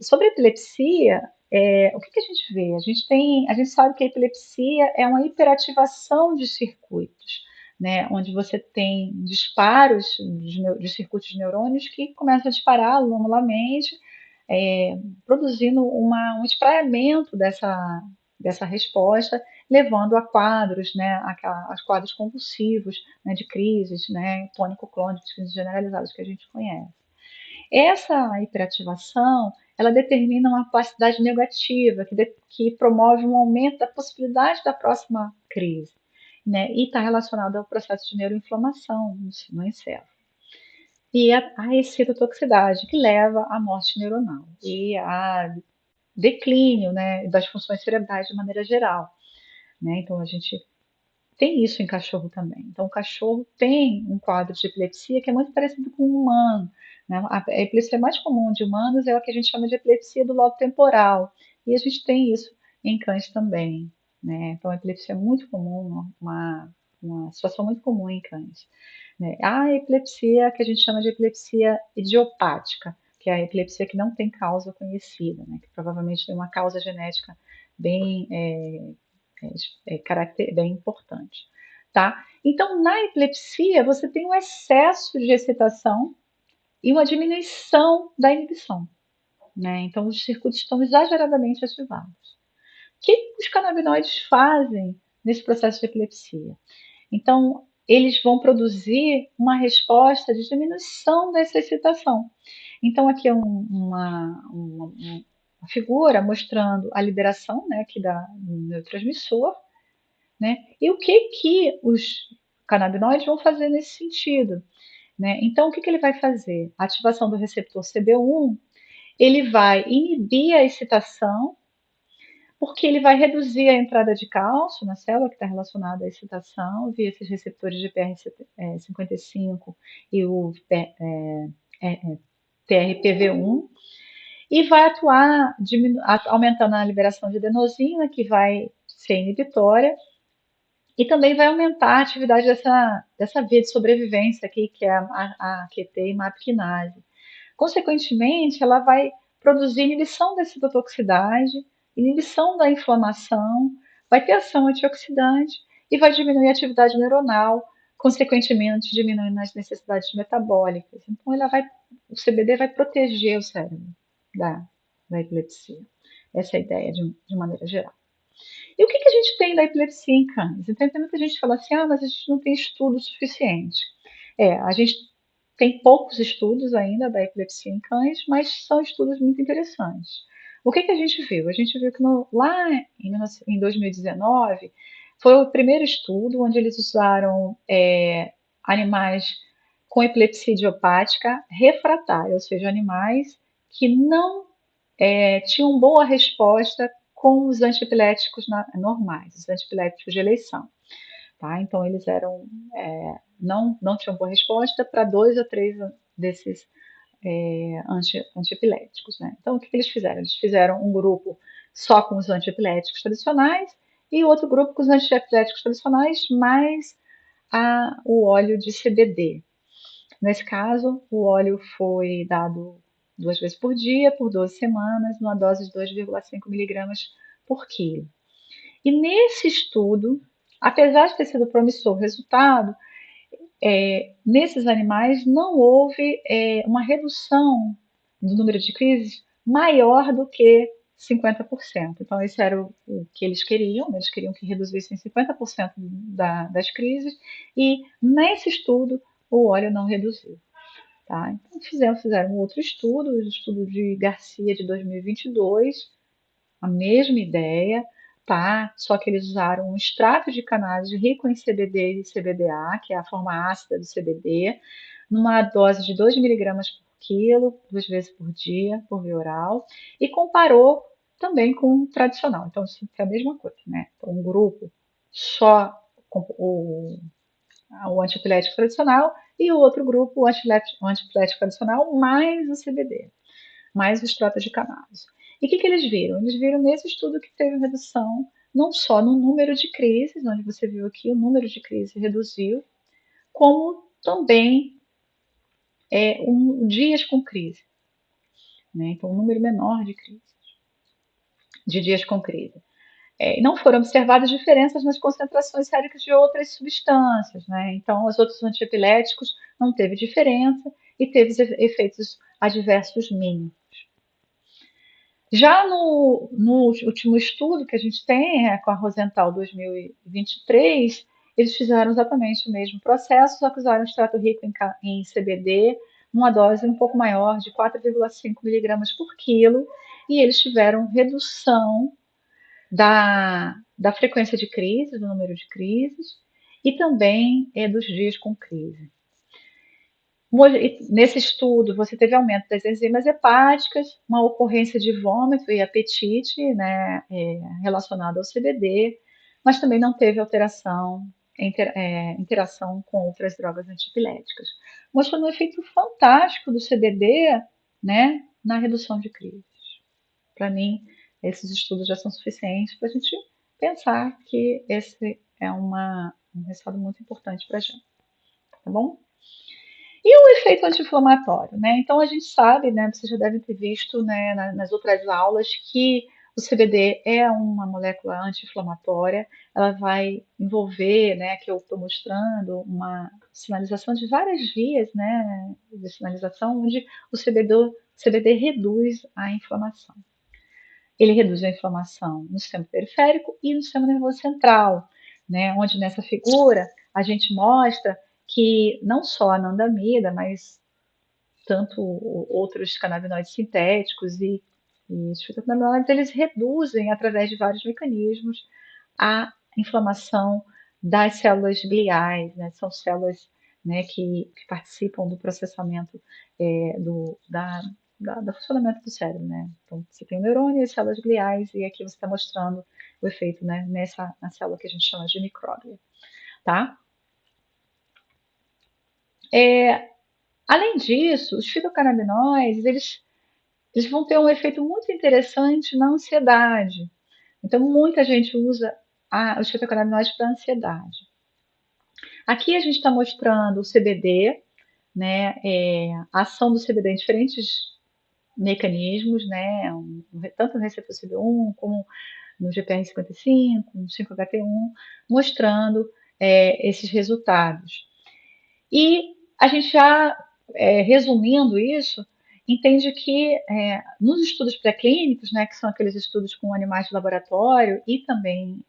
sobre epilepsia, o que a gente vê? A gente sabe que a epilepsia é uma hiperativação de circuitos, né, onde você tem disparos de circuitos de neurônios que começam a disparar anualmente, produzindo um espraiamento dessa resposta, levando a quadros, né, a quadros convulsivos, né, de crises, né, tônico-clônicas, crises generalizadas que a gente conhece. Essa hiperativação, ela determina uma capacidade negativa, que promove um aumento da possibilidade da próxima crise, né? E está relacionado ao processo de neuroinflamação no encéfalo. E a excitotoxicidade, que leva à morte neuronal e a declínio, né, das funções cerebrais de maneira geral, né? Então a gente tem isso em cachorro também. Então o cachorro tem um quadro de epilepsia que é muito parecido com o humano, né? A epilepsia mais comum de humanos é o que a gente chama de epilepsia do lobo temporal. E a gente tem isso em cães também, né? Então a epilepsia é muito comum, uma situação muito comum em cães, né? A epilepsia que a gente chama de epilepsia idiopática, que é a epilepsia que não tem causa conhecida, né? Que provavelmente tem uma causa genética bem, bem importante, tá? Então, na epilepsia, você tem um excesso de excitação e uma diminuição da inibição, né? Então, os circuitos estão exageradamente ativados. O que os canabinoides fazem nesse processo de epilepsia? Então, eles vão produzir uma resposta de diminuição dessa excitação. Então, aqui é uma figura mostrando a liberação, né, aqui do neurotransmissor, né, e o que os canabinoides vão fazer nesse sentido, né? Então, o que ele vai fazer? A ativação do receptor CB1, ele vai inibir a excitação, porque ele vai reduzir a entrada de cálcio na célula, que está relacionada à excitação, via esses receptores de PR55 e o TRPV1, e vai atuar aumentando a liberação de adenosina, que vai ser inibitória, e também vai aumentar a atividade dessa via de sobrevivência aqui, que é a QT e MAP-quinase. Consequentemente, ela vai produzir inibição da citotoxicidade, inibição da inflamação, vai ter ação antioxidante e vai diminuir a atividade neuronal, consequentemente diminuindo as necessidades metabólicas. Então, o CBD vai proteger o cérebro da epilepsia. Essa é a ideia de maneira geral. E o que a gente tem da epilepsia em cães? Então, tem muita gente que fala assim, mas a gente não tem estudo suficiente. A gente tem poucos estudos ainda da epilepsia em cães, mas são estudos muito interessantes. O que a gente viu? A gente viu que lá em 2019 foi o primeiro estudo onde eles usaram animais com epilepsia idiopática refratária, ou seja, animais que não tinham boa resposta com os antiepiléticos normais, os antiepiléticos de eleição. Tá? Então, eles não tinham boa resposta para 2 ou 3 desses antiepiléticos. Né? Então, o que eles fizeram? Eles fizeram um grupo só com os antiepiléticos tradicionais e outro grupo com os antiepiléticos tradicionais mais o óleo de CBD. Nesse caso, o óleo foi dado 2 vezes por dia, por 12 semanas, numa dose de 2,5 miligramas por quilo. E nesse estudo, apesar de ter sido promissor o resultado, nesses animais não houve uma redução do número de crises maior do que 50%. Então, esse era o que eles queriam, eles queriam que reduzissem 50% das crises, e nesse estudo o óleo não reduziu. Tá? Então, fizeram um outro estudo, o estudo de Garcia de 2022, a mesma ideia, tá? Só que eles usaram um extrato de cannabis rico em CBD e CBDA, que é a forma ácida do CBD, numa dose de 2 miligramas por quilo, 2 vezes por dia, por via oral, e comparou também com o tradicional. Então, é a mesma coisa, né? Então, um grupo só com o antiepilético tradicional e o outro grupo, o antiepilético tradicional, mais o CBD, mais o extrato de cannabis. E o que eles viram? Eles viram nesse estudo que teve redução não só no número de crises, onde você viu aqui o número de crises reduziu, como também dias com crise. Né? Então, um número menor de crises, de dias com crise. Não foram observadas diferenças nas concentrações séricas de outras substâncias. Né? Então, os outros antiepiléticos não teve diferença e teve efeitos adversos mínimos. Já no último estudo que a gente tem, com a Rosenthal 2023, eles fizeram exatamente o mesmo processo, só que usaram extrato rico em CBD uma dose um pouco maior, de 4,5 miligramas por quilo, e eles tiveram redução da frequência de crises, do número de crises, e também dos dias com crise. Nesse estudo, você teve aumento das enzimas hepáticas, uma ocorrência de vômito e apetite, né, relacionado ao CBD, mas também não teve alteração, interação com outras drogas antipiléticas, mostrando um efeito fantástico do CBD, né, na redução de crises. Para mim, esses estudos já são suficientes para a gente pensar que esse é um resultado muito importante para a gente, tá bom? E o efeito anti-inflamatório, né? Então a gente sabe, né? Vocês já devem ter visto, né, nas outras aulas que o CBD é uma molécula anti-inflamatória. Ela vai envolver, né? Que eu estou mostrando uma sinalização de várias vias, né? De sinalização onde o CBD reduz a inflamação. Ele reduz a inflamação no sistema periférico e no sistema nervoso central, né? Onde nessa figura a gente mostra que não só a anandamida, mas tanto outros canabinoides sintéticos e os fitocannabinoides, eles reduzem, através de vários mecanismos, a inflamação das células gliais, né? São células, né, que participam do processamento do funcionamento do cérebro, né? Então, você tem o neurônio e as células gliais, e aqui você está mostrando o efeito, né, na célula que a gente chama de micróglia, tá? Além disso, os fitocannabinoides, eles vão ter um efeito muito interessante na ansiedade. Então, muita gente usa os fitocannabinoides para ansiedade. Aqui a gente está mostrando o CBD, né, a ação do CBD em diferentes mecanismos, né, tanto no receptor CB1 como no GPR55, no 5-HT1, mostrando esses resultados. E a gente já, resumindo isso, entende que nos estudos pré-clínicos, né, que são aqueles estudos com animais de laboratório e também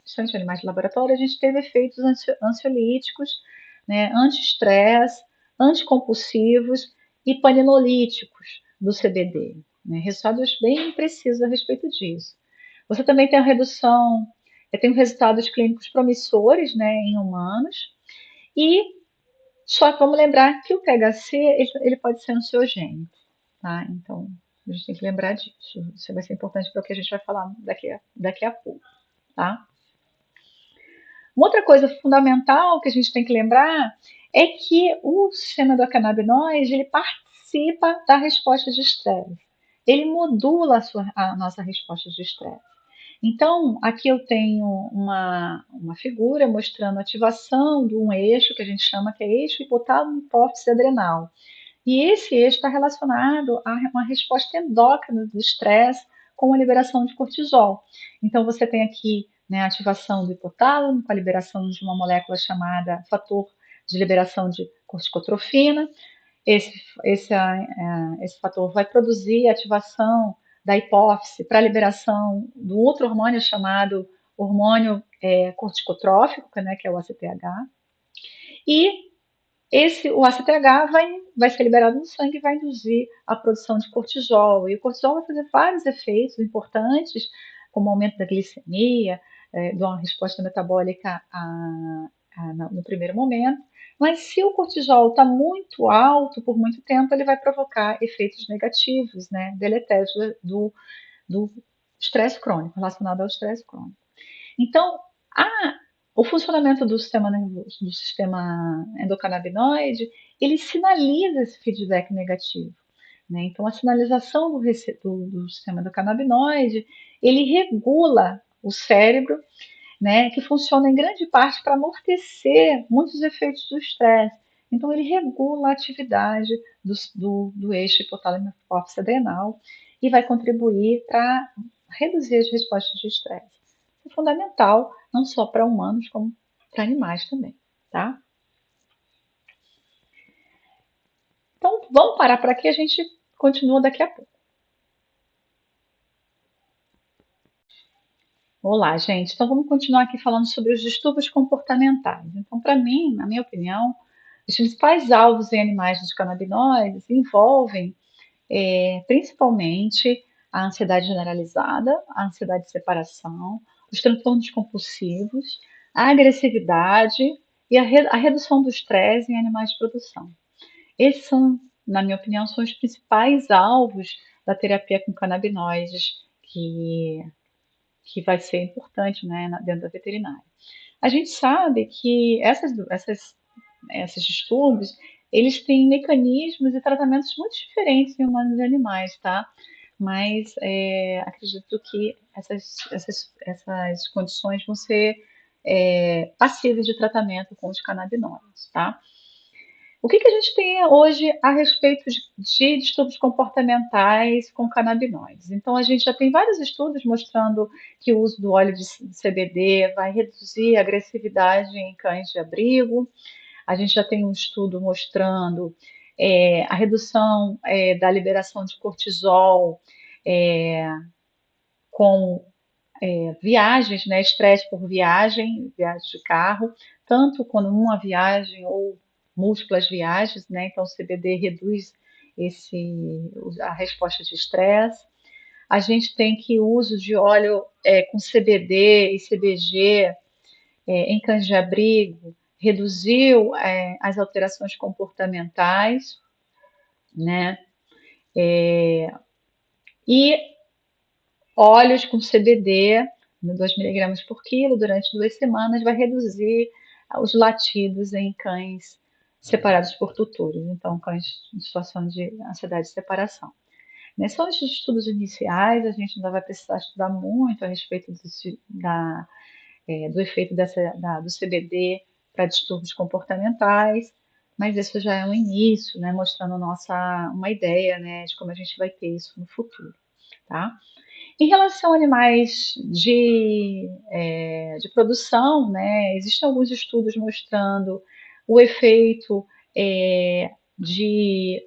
bastante animais de laboratório, a gente teve efeitos ansiolíticos, né, anti-estresse, anticompulsivos e paninolíticos do CBD. Né, resultados bem precisos a respeito disso. Você também tem a redução, tem resultados clínicos promissores, né, em humanos, e só que vamos lembrar que o THC ele pode ser ansiogênico, tá? Então a gente tem que lembrar disso. Isso vai ser importante para o que a gente vai falar daqui a pouco, tá? Uma outra coisa fundamental que a gente tem que lembrar é que o sistema endocannabinoide ele participa da resposta de estresse. Ele modula a nossa resposta de estresse. Então, aqui eu tenho uma figura mostrando a ativação de um eixo que a gente chama que é eixo hipotálamo hipófise adrenal. E esse eixo está relacionado a uma resposta endócrina do estresse com a liberação de cortisol. Então, você tem aqui, né, a ativação do hipotálamo com a liberação de uma molécula chamada fator de liberação de corticotrofina. Esse fator vai produzir a ativação da hipófise para a liberação do outro hormônio chamado hormônio corticotrófico, né, que é o ACTH. E o ACTH vai ser liberado no sangue e vai induzir a produção de cortisol. E o cortisol vai fazer vários efeitos importantes, como aumento da glicemia, de uma resposta metabólica no primeiro momento. Mas se o cortisol está muito alto por muito tempo, ele vai provocar efeitos negativos, né, deletérios do estresse crônico, relacionado ao estresse crônico. Então, o funcionamento do sistema nervoso, do sistema endocannabinoide, ele sinaliza esse feedback negativo. Né? Então, a sinalização do sistema endocannabinoide, ele regula o cérebro, né, que funciona em grande parte para amortecer muitos efeitos do estresse. Então, ele regula a atividade do eixo hipotálamo hipófise adrenal e vai contribuir para reduzir as respostas de estresse. É fundamental, não só para humanos, como para animais também, tá? Então, vamos parar por aqui, a gente continua daqui a pouco. Olá, gente. Então, vamos continuar aqui falando sobre os distúrbios comportamentais. Então, para mim, na minha opinião, Os principais alvos em animais dos canabinoides envolvem principalmente a ansiedade generalizada, a ansiedade de separação, os transtornos compulsivos, a agressividade e a redução do estresse em animais de produção. Esses são, na minha opinião, são os principais alvos da terapia com canabinoides que vai ser importante, né, dentro da veterinária. A gente sabe que esses distúrbios, eles têm mecanismos e tratamentos muito diferentes em humanos e animais, tá? Mas acredito que essas condições vão ser passíveis de tratamento com os canabinoides, tá? O que a gente tem hoje a respeito de distúrbios comportamentais com canabinoides? Então, a gente já tem vários estudos mostrando que o uso do óleo de CBD vai reduzir a agressividade em cães de abrigo. A gente já tem um estudo mostrando a redução da liberação de cortisol é, com viagens, né, estresse por viagem de carro, tanto quando uma viagem ou múltiplas viagens, né, então o CBD reduz a resposta de estresse. A gente tem que o uso de óleo com CBD e CBG em cães de abrigo reduziu as alterações comportamentais, né? E óleos com CBD, 2 miligramas por quilo, durante 2 semanas, vai reduzir os latidos em cães separados por tutores, então cães em situação de ansiedade de separação. São esses estudos iniciais, a gente ainda vai precisar estudar muito a respeito do efeito do CBD para distúrbios comportamentais, mas isso já é um início, né, mostrando uma ideia, né, de como a gente vai ter isso no futuro, tá? Em relação a animais de produção, né, existem alguns estudos mostrando o efeito de,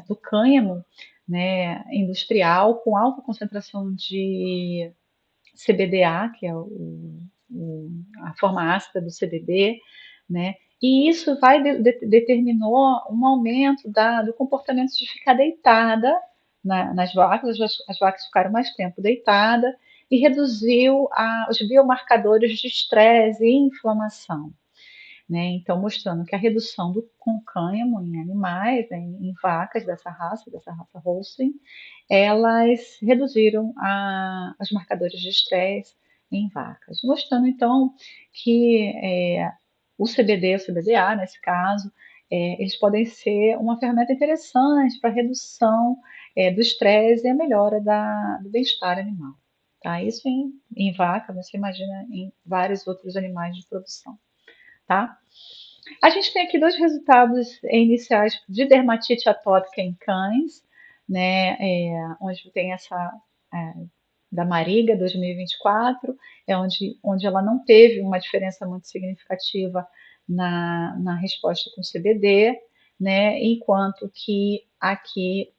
do cânhamo, né, industrial com alta concentração de CBDA, que é a forma ácida do CBD, né? E isso determinou um aumento do comportamento de ficar deitada nas vacas, as vacas ficaram mais tempo deitada e reduziu os biomarcadores de estresse e inflamação. Né? Então, mostrando que a redução com cânhamo em animais, né, em vacas dessa raça Holstein, elas reduziram os marcadores de estresse em vacas, mostrando então que o CBD, o CBDA nesse caso, eles podem ser uma ferramenta interessante para a redução do estresse e a melhora do bem-estar animal. Tá? Isso em vaca, você imagina em vários outros animais de produção. Tá? A gente tem aqui 2 resultados iniciais de dermatite atópica em cães, né, onde tem essa da Mariga 2024, onde ela não teve uma diferença muito significativa na resposta com CBD, né, enquanto que aqui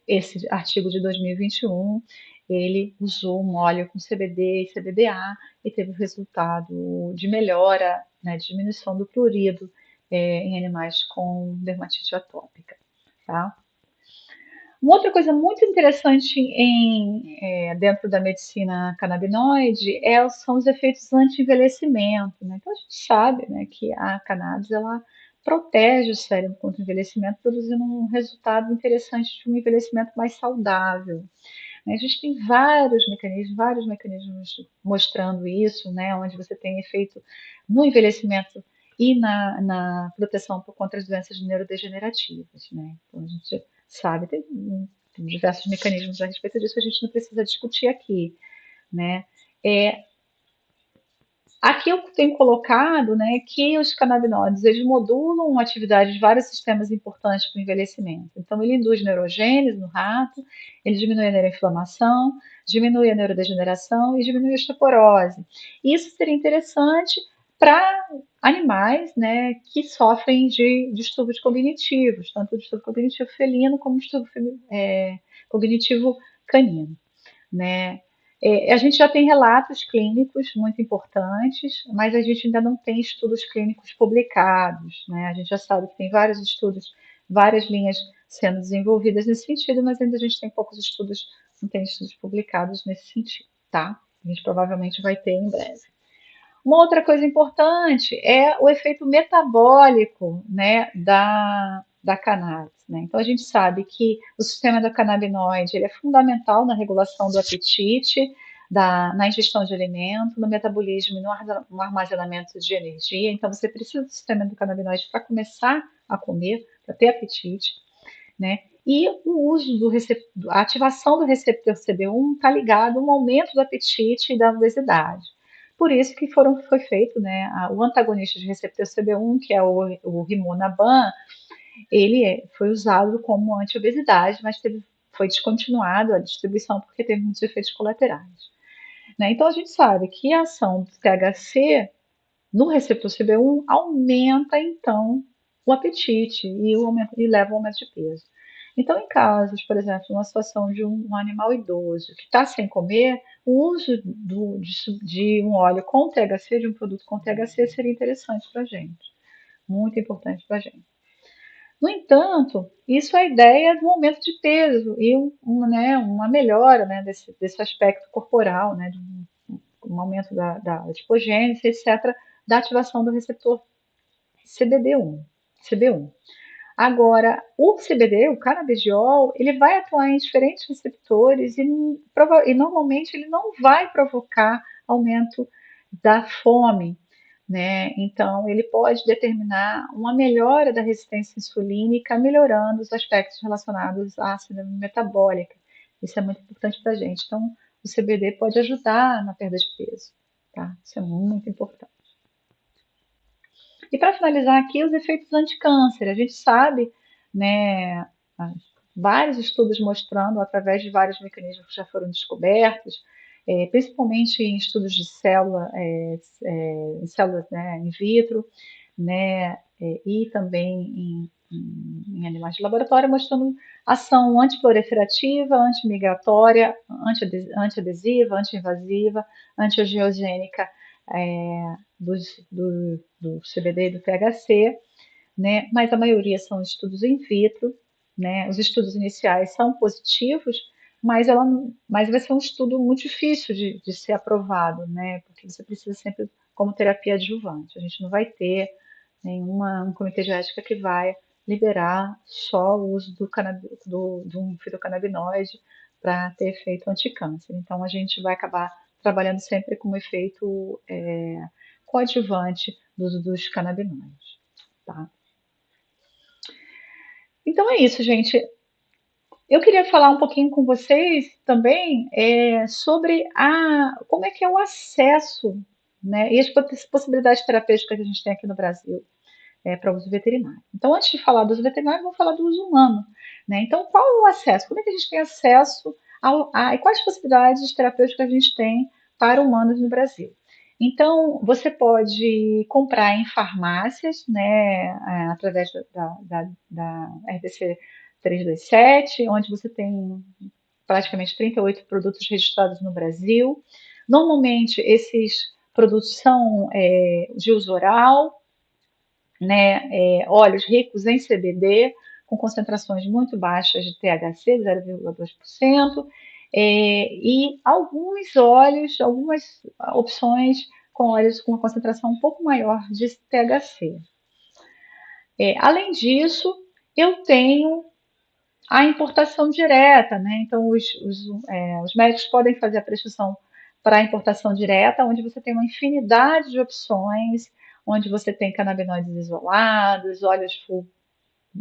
esse artigo de 2021 ele usou um óleo com CBD e CBDA e teve o resultado de melhora, né, de diminuição do prurido em animais com dermatite atópica. Tá? Uma outra coisa muito interessante dentro da medicina canabinoide são os efeitos anti-envelhecimento. Né? Então a gente sabe, né, que a cannabis ela protege o cérebro contra o envelhecimento, produzindo um resultado interessante de um envelhecimento mais saudável. A gente tem vários mecanismos mostrando isso, né, onde você tem efeito no envelhecimento e na proteção contra as doenças neurodegenerativas. Né? Então, a gente sabe, tem diversos mecanismos a respeito disso, a gente não precisa discutir aqui. Né? Aqui eu tenho colocado, né, que os canabinoides eles modulam a atividade de vários sistemas importantes para o envelhecimento. Então, ele induz neurogênese no rato, ele diminui a neuroinflamação, diminui a neurodegeneração e diminui a osteoporose. Isso seria interessante para animais, né, que sofrem de distúrbios cognitivos, tanto o distúrbio cognitivo felino como o distúrbio cognitivo canino. Né? A gente já tem relatos clínicos muito importantes, mas a gente ainda não tem estudos clínicos publicados, né? A gente já sabe que tem vários estudos, várias linhas sendo desenvolvidas nesse sentido, mas ainda a gente tem poucos estudos, não tem estudos publicados nesse sentido, tá? A gente provavelmente vai ter em breve. Uma outra coisa importante é o efeito metabólico, né, da cannabis, né? Então a gente sabe que o sistema endocannabinoide ele é fundamental na regulação do apetite, na ingestão de alimento, no metabolismo e no armazenamento de energia. Então você precisa do sistema endocannabinoide para começar a comer, para ter apetite, né? E o uso a ativação do receptor CB1 está ligado a um aumento do apetite e da obesidade. Por isso que foi feito, né, o antagonista de receptor CB1, que é o Rimonabant, foi usado como anti-obesidade, mas foi descontinuado a distribuição porque teve muitos efeitos colaterais. Né? Então a gente sabe que a ação do THC no receptor CB1 aumenta então o apetite e leva ao aumento de peso. Então, em casos, por exemplo, uma situação de um animal idoso que está sem comer, o uso de um óleo com THC, de um produto com THC, seria interessante para a gente, muito importante para a gente. No entanto, isso é a ideia do aumento de peso e né, uma melhora, né, desse aspecto corporal, né, de um aumento da adipogênese, etc., da ativação do receptor CB1. Agora, o CBD, o canabidiol, ele vai atuar em diferentes receptores e normalmente ele não vai provocar aumento da fome, né? Então, ele pode determinar uma melhora da resistência insulínica, melhorando os aspectos relacionados à síndrome metabólica. Isso é muito importante para a gente. Então, o CBD pode ajudar na perda de peso, tá? Isso é muito importante. E para finalizar aqui, os efeitos anticâncer. A gente sabe, né, vários estudos mostrando, através de vários mecanismos que já foram descobertos, principalmente em estudos de em células, né, in vitro, né, e também em animais de laboratório, mostrando ação antiproliferativa, antimigratória, antiadesiva, antiinvasiva, antiangiogênica, do CBD e do THC, né? Mas a maioria são estudos in vitro, né? Os estudos iniciais são positivos, mas vai ser um estudo muito difícil de ser aprovado, né? Porque você precisa sempre como terapia adjuvante. A gente não vai ter um comitê de ética que vai liberar só o uso de um fitocannabinoide para ter efeito anticâncer. Então a gente vai acabar trabalhando sempre com um efeito coadjuvante do uso dos canabinoides. Tá? Então é isso, gente. Eu queria falar um pouquinho com vocês também sobre como é que é o acesso, né, e as possibilidades terapêuticas que a gente tem aqui no Brasil para uso veterinário. Então, antes de falar do uso veterinário, vamos falar do uso humano. Né? Então, qual é o acesso? Como é que a gente tem acesso e quais possibilidades terapêuticas a gente tem para humanos no Brasil? Então, você pode comprar em farmácias, né, através da RDC 327, onde você tem praticamente 38 produtos registrados no Brasil. Normalmente, esses produtos são de uso oral, né, óleos ricos em CBD, com concentrações muito baixas de THC, 0,2%, e algumas opções com óleos com uma concentração um pouco maior de THC. Além disso, eu tenho a importação direta, né? Então, os médicos podem fazer a prescrição para a importação direta, onde você tem uma infinidade de opções, onde você tem canabinoides isolados, óleos full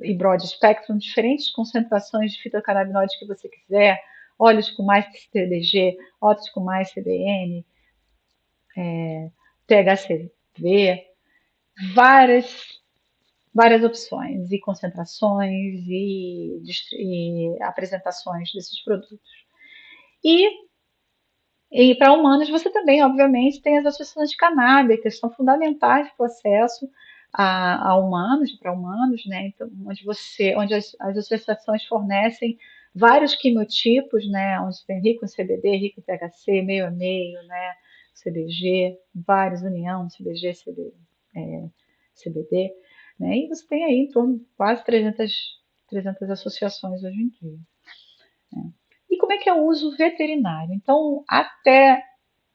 e broad spectrum, diferentes concentrações de fitocannabinoides que você quiser, óleos com mais TDG, óleos com mais CBN, THCV, várias opções e concentrações e apresentações desses produtos. E para humanos, você também, obviamente, tem as associações canábicas, que são fundamentais para o acesso a humanos, para humanos, né? Então, onde as associações fornecem vários quimiotipos, né, onde tem rico em CBD, rico em THC, meio a meio, né, CBG, vários, união, CBG, CBD, né, e você tem aí em torno de quase 300 associações hoje em dia. Né. E como é que é o uso veterinário? Então, até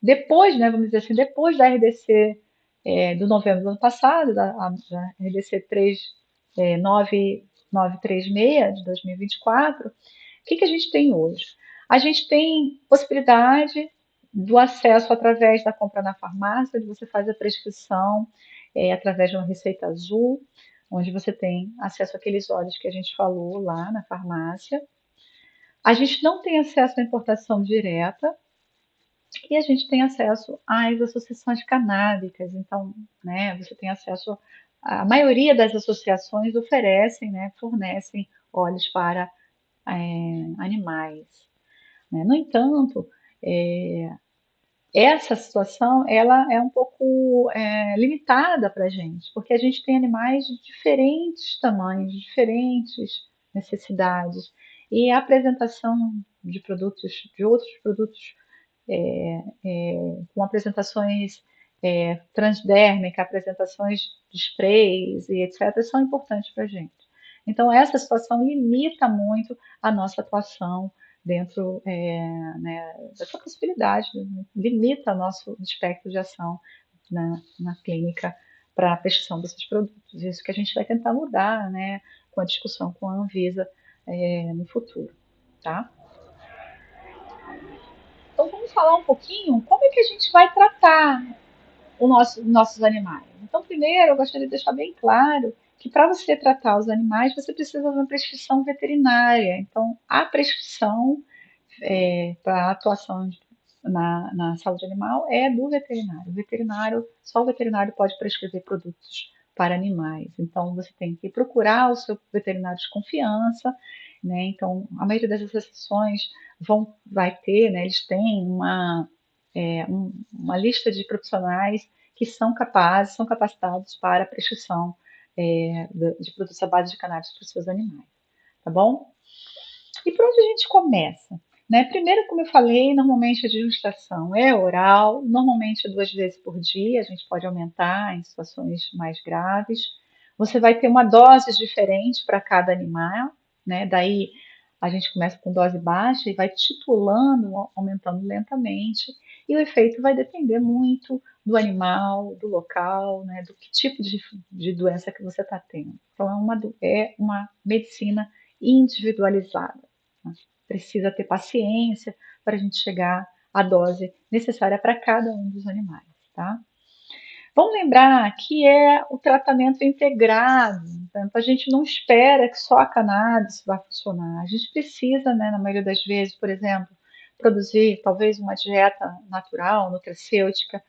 depois, né, vamos dizer assim, depois da RDC do novembro do ano passado, da RDC 936 de 2024, o que a gente tem hoje? A gente tem possibilidade do acesso através da compra na farmácia, onde você faz a prescrição através de uma receita azul, onde você tem acesso àqueles óleos que a gente falou lá na farmácia. A gente não tem acesso à importação direta, e a gente tem acesso às associações canábicas. Então, né, você tem acesso. A maioria das associações oferecem, né, fornecem óleos para animais. Né? No entanto, essa situação ela é um pouco limitada para a gente, porque a gente tem animais de diferentes tamanhos, de diferentes necessidades, e a apresentação de produtos, de outros produtos com apresentações transdérmicas, apresentações de sprays e etc., são importantes para a gente. Então, essa situação limita muito a nossa atuação dentro né, dessa possibilidade, limita o nosso espectro de ação na clínica para a prescrição desses produtos. Isso que a gente vai tentar mudar, né, com a discussão com a Anvisa no futuro, tá? Então vamos falar um pouquinho como é que a gente vai tratar nossos animais. Então, primeiro, eu gostaria de deixar bem claro que para você tratar os animais, você precisa de uma prescrição veterinária. Então, a prescrição para atuação na saúde animal é do veterinário. Só o veterinário pode prescrever produtos para animais. Então, você tem que procurar o seu veterinário de confiança, né? Então, a maioria das associações vai ter, né? Eles têm uma lista de profissionais que são capacitados para a prescrição de produtos à base de cannabis para os seus animais, tá bom? E por onde a gente começa? Né? Primeiro, como eu falei, normalmente a degustação é oral, normalmente é 2 vezes por dia, a gente pode aumentar em situações mais graves. Você vai ter uma dose diferente para cada animal, né? Daí a gente começa com dose baixa e vai titulando, aumentando lentamente, e o efeito vai depender muito do animal, do local, né? Do que tipo de doença que você está tendo. Então é uma medicina individualizada. Precisa ter paciência para a gente chegar à dose necessária para cada um dos animais, tá? Vamos lembrar que é o tratamento integrado, então a gente não espera que só a cannabis vá funcionar. A gente precisa, né, na maioria das vezes, por exemplo, produzir talvez uma dieta natural, nutracêutica,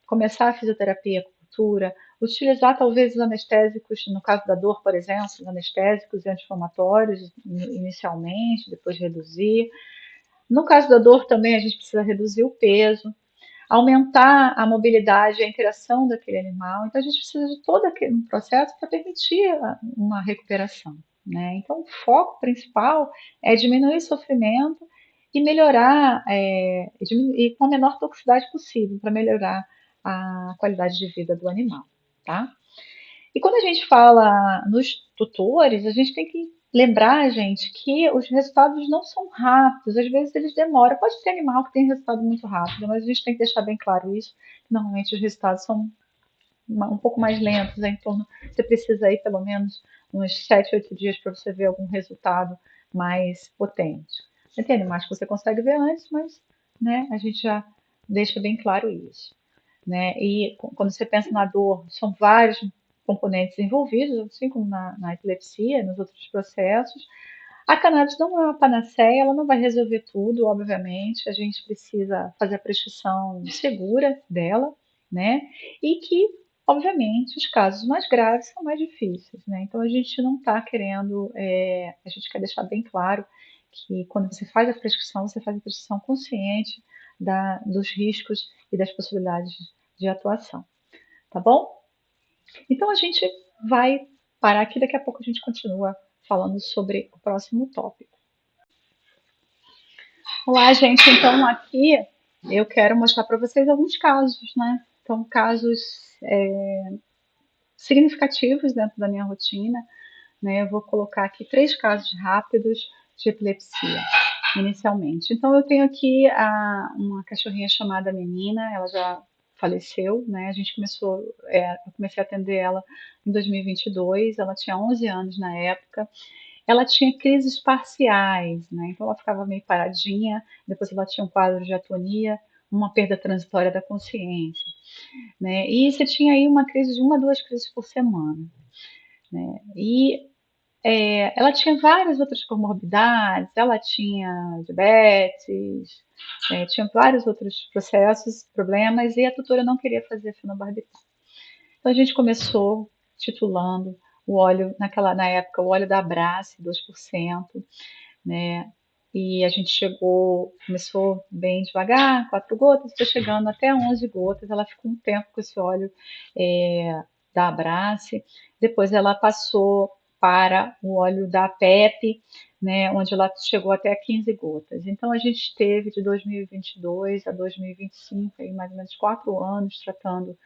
começar a fisioterapia, acupuntura, utilizar talvez os anestésicos, no caso da dor, por exemplo, os anestésicos e anti-inflamatórios inicialmente, depois reduzir. No caso da dor também a gente precisa reduzir o peso, aumentar a mobilidade e a interação daquele animal. Então a gente precisa de todo aquele processo para permitir uma recuperação. Né? Então o foco principal é diminuir o sofrimento e melhorar, e com a menor toxicidade possível, para melhorar a qualidade de vida do animal. Tá? E quando a gente fala nos tutores, a gente tem que lembrar, gente, que os resultados não são rápidos, às vezes eles demoram. Pode ter animal que tem resultado muito rápido, mas a gente tem que deixar bem claro isso. Normalmente os resultados são um pouco mais lentos, né? Em torno, você precisa aí pelo menos uns 7, 8 dias para você ver algum resultado mais potente. Tem animais que você consegue ver antes, mas né, a gente já deixa bem claro isso. Né? E quando você pensa na dor, são vários componentes envolvidos, assim como na epilepsia, nos outros processos. A cannabis não é uma panaceia, ela não vai resolver tudo, obviamente. A gente precisa fazer a prescrição segura dela, né? E que, obviamente, os casos mais graves são mais difíceis, né? Então a gente não está querendo, a gente quer deixar bem claro que quando você faz a prescrição, você faz a prescrição consciente dos riscos e das possibilidades de atuação, tá bom? Então a gente vai parar aqui, daqui a pouco a gente continua falando sobre o próximo tópico. Olá, gente. Então, aqui eu quero mostrar para vocês alguns casos, né? Então, casos significativos dentro da minha rotina, né? Eu vou colocar aqui 3 casos rápidos de epilepsia, inicialmente. Então, eu tenho aqui uma cachorrinha chamada Menina, ela já faleceu, né? A gente começou, eu comecei a atender ela em 2022, ela tinha 11 anos na época. Ela tinha crises parciais, né? Então ela ficava meio paradinha, depois ela tinha um quadro de atonia, uma perda transitória da consciência, né? E você tinha aí uma crise de 1 a 2 crises por semana, né? E ela tinha várias outras comorbidades, ela tinha diabetes, tinha vários outros processos, problemas, e a tutora não queria fazer fenobarbital. Então a gente começou titulando o óleo, na época, o óleo da Abrace, 2%, né? E a gente começou bem devagar, 4 gotas, foi chegando até 11 gotas. Ela ficou um tempo com esse óleo da Abrace. Depois ela passou para o óleo da PEP, né, onde ela chegou até 15 gotas. Então a gente teve de 2022 a 2025, aí mais ou menos 4 anos tratando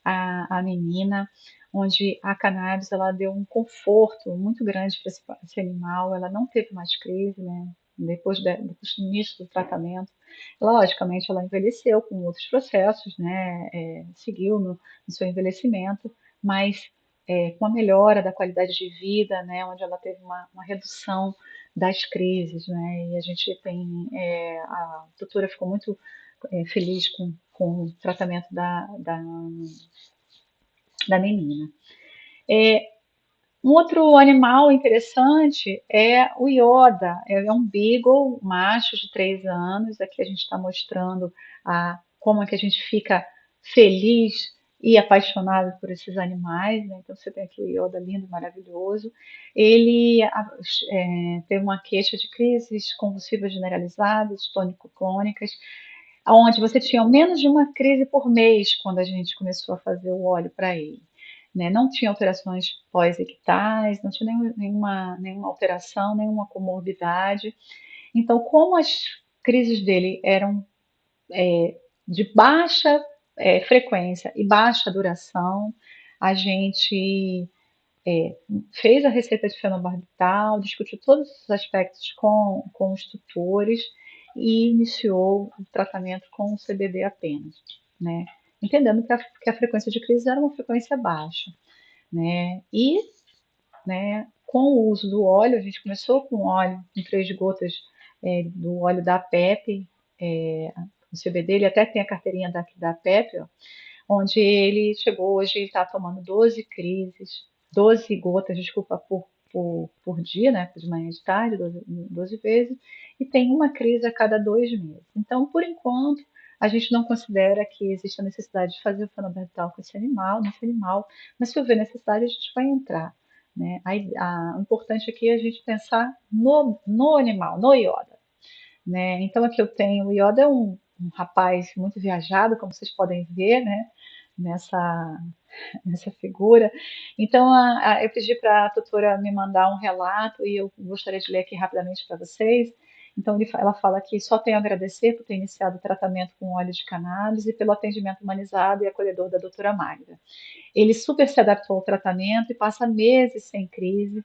a menina, onde a cannabis ela deu um conforto muito grande para esse animal, ela não teve mais crise, né? Depois do início do tratamento, logicamente ela envelheceu com outros processos, né? Seguiu no seu envelhecimento, mas com a melhora da qualidade de vida, né? Onde ela teve uma redução das crises, né? E a gente tem, a doutora ficou muito feliz com o tratamento da menina. Um outro animal interessante é o Yoda, é um beagle macho de 3 anos. Aqui a gente está mostrando como é que a gente fica feliz e apaixonado por esses animais, né? Então você tem aqui o Yoda lindo, maravilhoso. Ele teve uma queixa de crises convulsivas generalizadas, tônico-clônicas, onde você tinha menos de uma crise por mês quando a gente começou a fazer o óleo para ele. Né? Não tinha alterações pós-ictais, não tinha nenhuma alteração, nenhuma comorbidade. Então, como as crises dele eram de baixa frequência e baixa duração, a gente fez a receita de fenobarbital, discutiu todos os aspectos com os tutores e iniciou o tratamento com o CBD apenas, né? Entendendo que a frequência de crise era uma frequência baixa, né? E, né, com o uso do óleo, a gente começou com óleo, com 3 gotas do óleo da PEP, o CBD, ele até tem a carteirinha da PEP, ó, onde ele chegou hoje, ele está tomando 12 gotas, desculpa, por dia, né, de manhã e de tarde, 12 vezes, e tem uma crise a cada 2 meses. Então, por enquanto, a gente não considera que existe a necessidade de fazer o fenobarbital com nesse animal, mas se houver necessidade, a gente vai entrar. Né? O importante aqui é a gente pensar no animal, no Yoda. Né? Então, aqui eu tenho, o Yoda é um rapaz muito viajado, como vocês podem ver, né? nessa figura. Então, eu pedi para a tutora me mandar um relato e eu gostaria de ler aqui rapidamente para vocês. Então, ela fala que só tenho a agradecer por ter iniciado o tratamento com óleo de cannabis e pelo atendimento humanizado e acolhedor da doutora Magda. Ele super se adaptou ao tratamento e passa meses sem crise,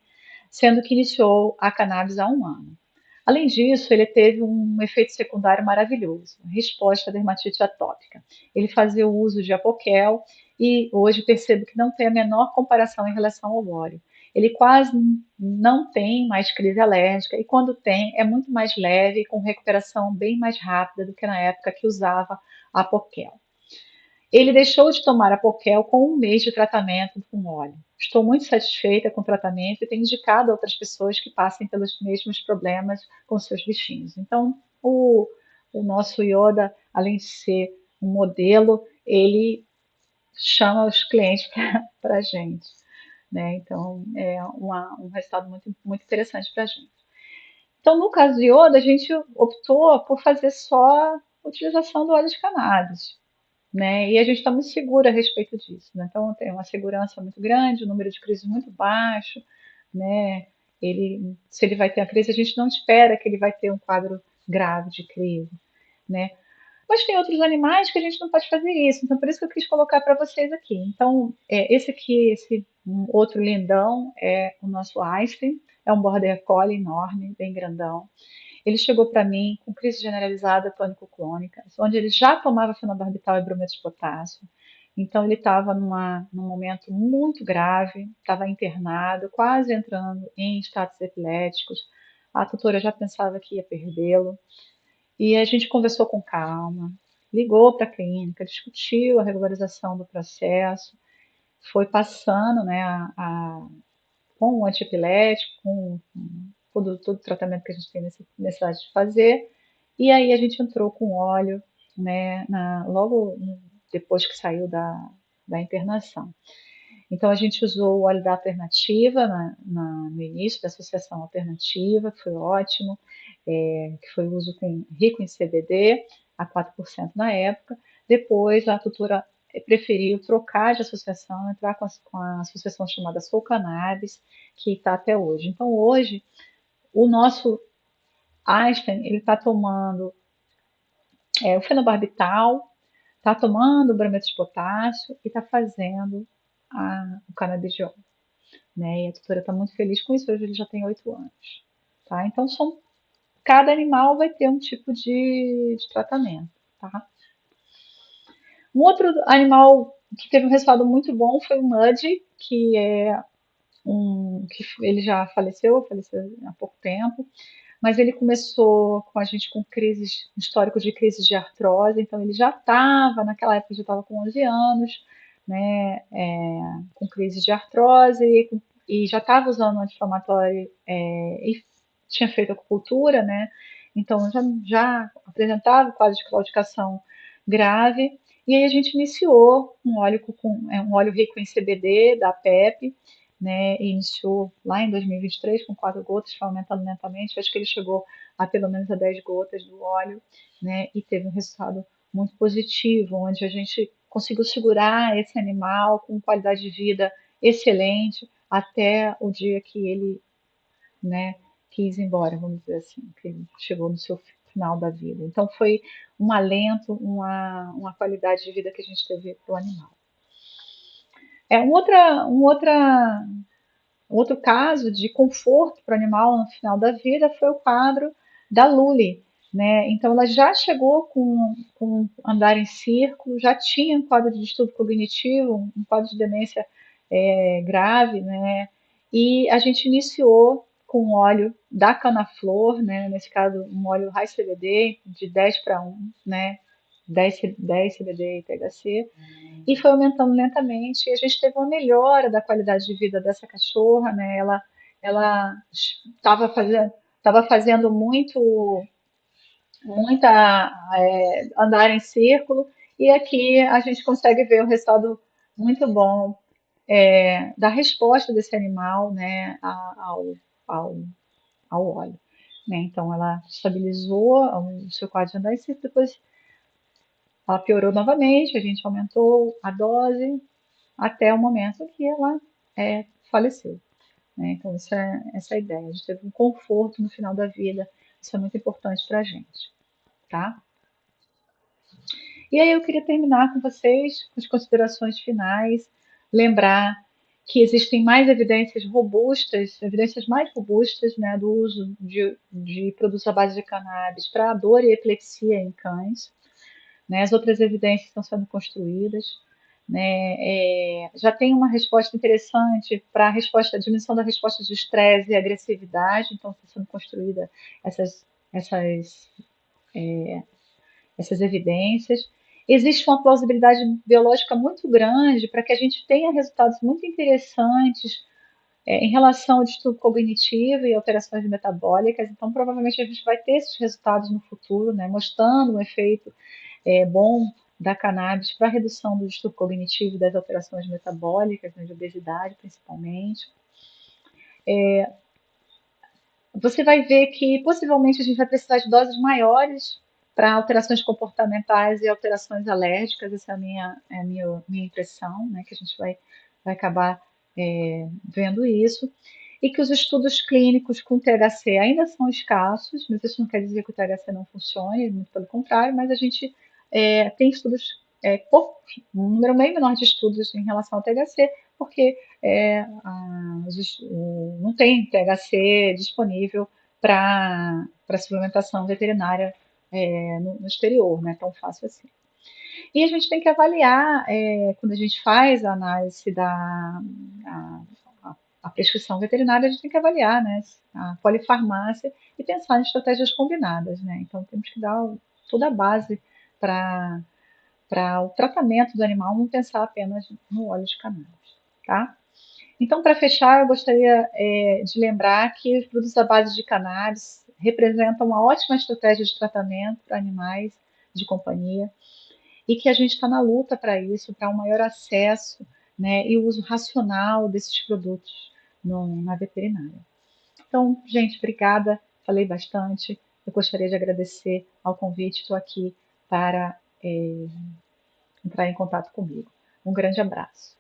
sendo que iniciou a cannabis há 1 ano. Além disso, ele teve um efeito secundário maravilhoso, resposta à dermatite atópica. Ele fazia o uso de Apoquel e hoje percebo que não tem a menor comparação em relação ao óleo. Ele quase não tem mais crise alérgica e quando tem é muito mais leve e com recuperação bem mais rápida do que na época que usava Apoquel. Ele deixou de tomar Apoquel com 1 mês de tratamento com óleo. Estou muito satisfeita com o tratamento e tenho indicado a outras pessoas que passem pelos mesmos problemas com seus bichinhos. Então, o nosso Yoda, além de ser um modelo, ele chama os clientes para a gente. Né? Então, é um resultado muito, muito interessante para a gente. Então, no caso do Yoda, a gente optou por fazer só a utilização do óleo de cannabis. Né? E a gente está muito seguro a respeito disso. Né? Então, tem uma segurança muito grande, o número de crises muito baixo, né? Se ele vai ter a crise, a gente não espera que ele vai ter um quadro grave de crise, né? Mas tem outros animais que a gente não pode fazer isso, então por isso que eu quis colocar para vocês aqui. Então, esse aqui, esse outro lindão, é o nosso Einstein, é um Border Collie enorme, bem grandão. Ele chegou para mim com crise generalizada tônico-clônica, onde ele já tomava fenobarbital e brometo de potássio. Então ele estava num momento muito grave, estava internado, quase entrando em estados epiléticos. A tutora já pensava que ia perdê-lo. E a gente conversou com calma, ligou para a clínica, discutiu a regularização do processo, foi passando, né, com o antiepilético, com todo o tratamento que a gente tem necessidade de fazer. E aí a gente entrou com óleo, né, logo depois que saiu da internação. Então a gente usou o óleo da alternativa no início da associação alternativa, que foi ótimo, que foi uso rico em CBD, a 4% na época. Depois a tutora preferiu trocar de associação, entrar com a associação chamada Soul Cannabis, que está até hoje. Então hoje o nosso Einstein ele está tomando o fenobarbital, está tomando o brometo de potássio e está fazendo o canabidiol, né? E a tutora está muito feliz com isso, hoje ele já tem 8 anos. Tá? Então, cada animal vai ter um tipo de tratamento. Tá? Um outro animal que teve um resultado muito bom foi o Muddy, que ele já faleceu há pouco tempo, mas ele começou com a gente com crises, histórico de crises de artrose, então ele já estava, naquela época já estava com 11 anos, né, com crises de artrose e já estava usando um anti-inflamatório e tinha feito acupuntura, né, então já apresentava quadro de claudicação grave, e aí a gente iniciou um óleo rico em CBD da PEP, né, e iniciou lá em 2023 com 4 gotas, foi aumentando lentamente, acho que ele chegou a pelo menos a 10 gotas do óleo, né, e teve um resultado muito positivo, onde a gente conseguiu segurar esse animal com qualidade de vida excelente até o dia que ele, né, quis ir embora, vamos dizer assim, que ele chegou no seu final da vida. Então foi um alento, uma qualidade de vida que a gente teve para o animal. Um outro caso de conforto para o animal no final da vida foi o quadro da Luli, né? Então ela já chegou com andar em círculo, já tinha um quadro de distúrbio cognitivo, um quadro de demência grave, né? E a gente iniciou com óleo da canaflor, né? Nesse caso um óleo high CBD de 10:1, né? 10 CBD e THC, e foi aumentando lentamente. E a gente teve uma melhora da qualidade de vida dessa cachorra, né? Ela estava fazendo muita andar em círculo, e aqui a gente consegue ver um resultado muito bom da resposta desse animal, né, ao, ao óleo. Né? Então ela estabilizou o seu quadro de andar em círculo, depois ela piorou novamente, a gente aumentou a dose, até o momento que ela faleceu. Né? Então, essa é a ideia. A gente teve um conforto no final da vida. Isso é muito importante para a gente. Tá? E aí eu queria terminar com vocês com as considerações finais, lembrar que existem mais evidências robustas, evidências mais robustas, né, do uso de produtos à base de cannabis para dor e epilepsia em cães. Né? As outras evidências estão sendo construídas. Né? Já tem uma resposta interessante para a diminuição da resposta de estresse e agressividade, então está sendo construída essas, essas, essas evidências. Existe uma plausibilidade biológica muito grande para que a gente tenha resultados muito interessantes em relação ao distúrbio cognitivo e alterações metabólicas, então provavelmente a gente vai ter esses resultados no futuro, né, mostrando um efeito bom da cannabis para a redução do distúrbio cognitivo e das alterações metabólicas, né, de obesidade principalmente. Você vai ver que possivelmente a gente vai precisar de doses maiores para alterações comportamentais e alterações alérgicas, essa é a minha impressão, né, que a gente vai acabar vendo isso. e que os estudos clínicos com THC ainda são escassos, mas isso não quer dizer que o THC não funcione, muito pelo contrário, mas a gente tem estudos, um número bem menor de estudos em relação ao THC, porque não tem THC disponível para suplementação veterinária no exterior, não é tão fácil assim. E a gente tem que avaliar, quando a gente faz a análise a, a prescrição veterinária, a gente tem que avaliar, né, a polifarmácia e pensar em estratégias combinadas, né? Então temos que dar toda a base para o tratamento do animal, não pensar apenas no óleo de cannabis, tá? Então, para fechar, eu gostaria de lembrar que os produtos à base de cannabis representam uma ótima estratégia de tratamento para animais de companhia e que a gente está na luta para isso, para um maior acesso, né, e o uso racional desses produtos na veterinária. Então, gente, obrigada, falei bastante. Eu gostaria de agradecer ao convite, estou aqui para entrar em contato comigo. Um grande abraço.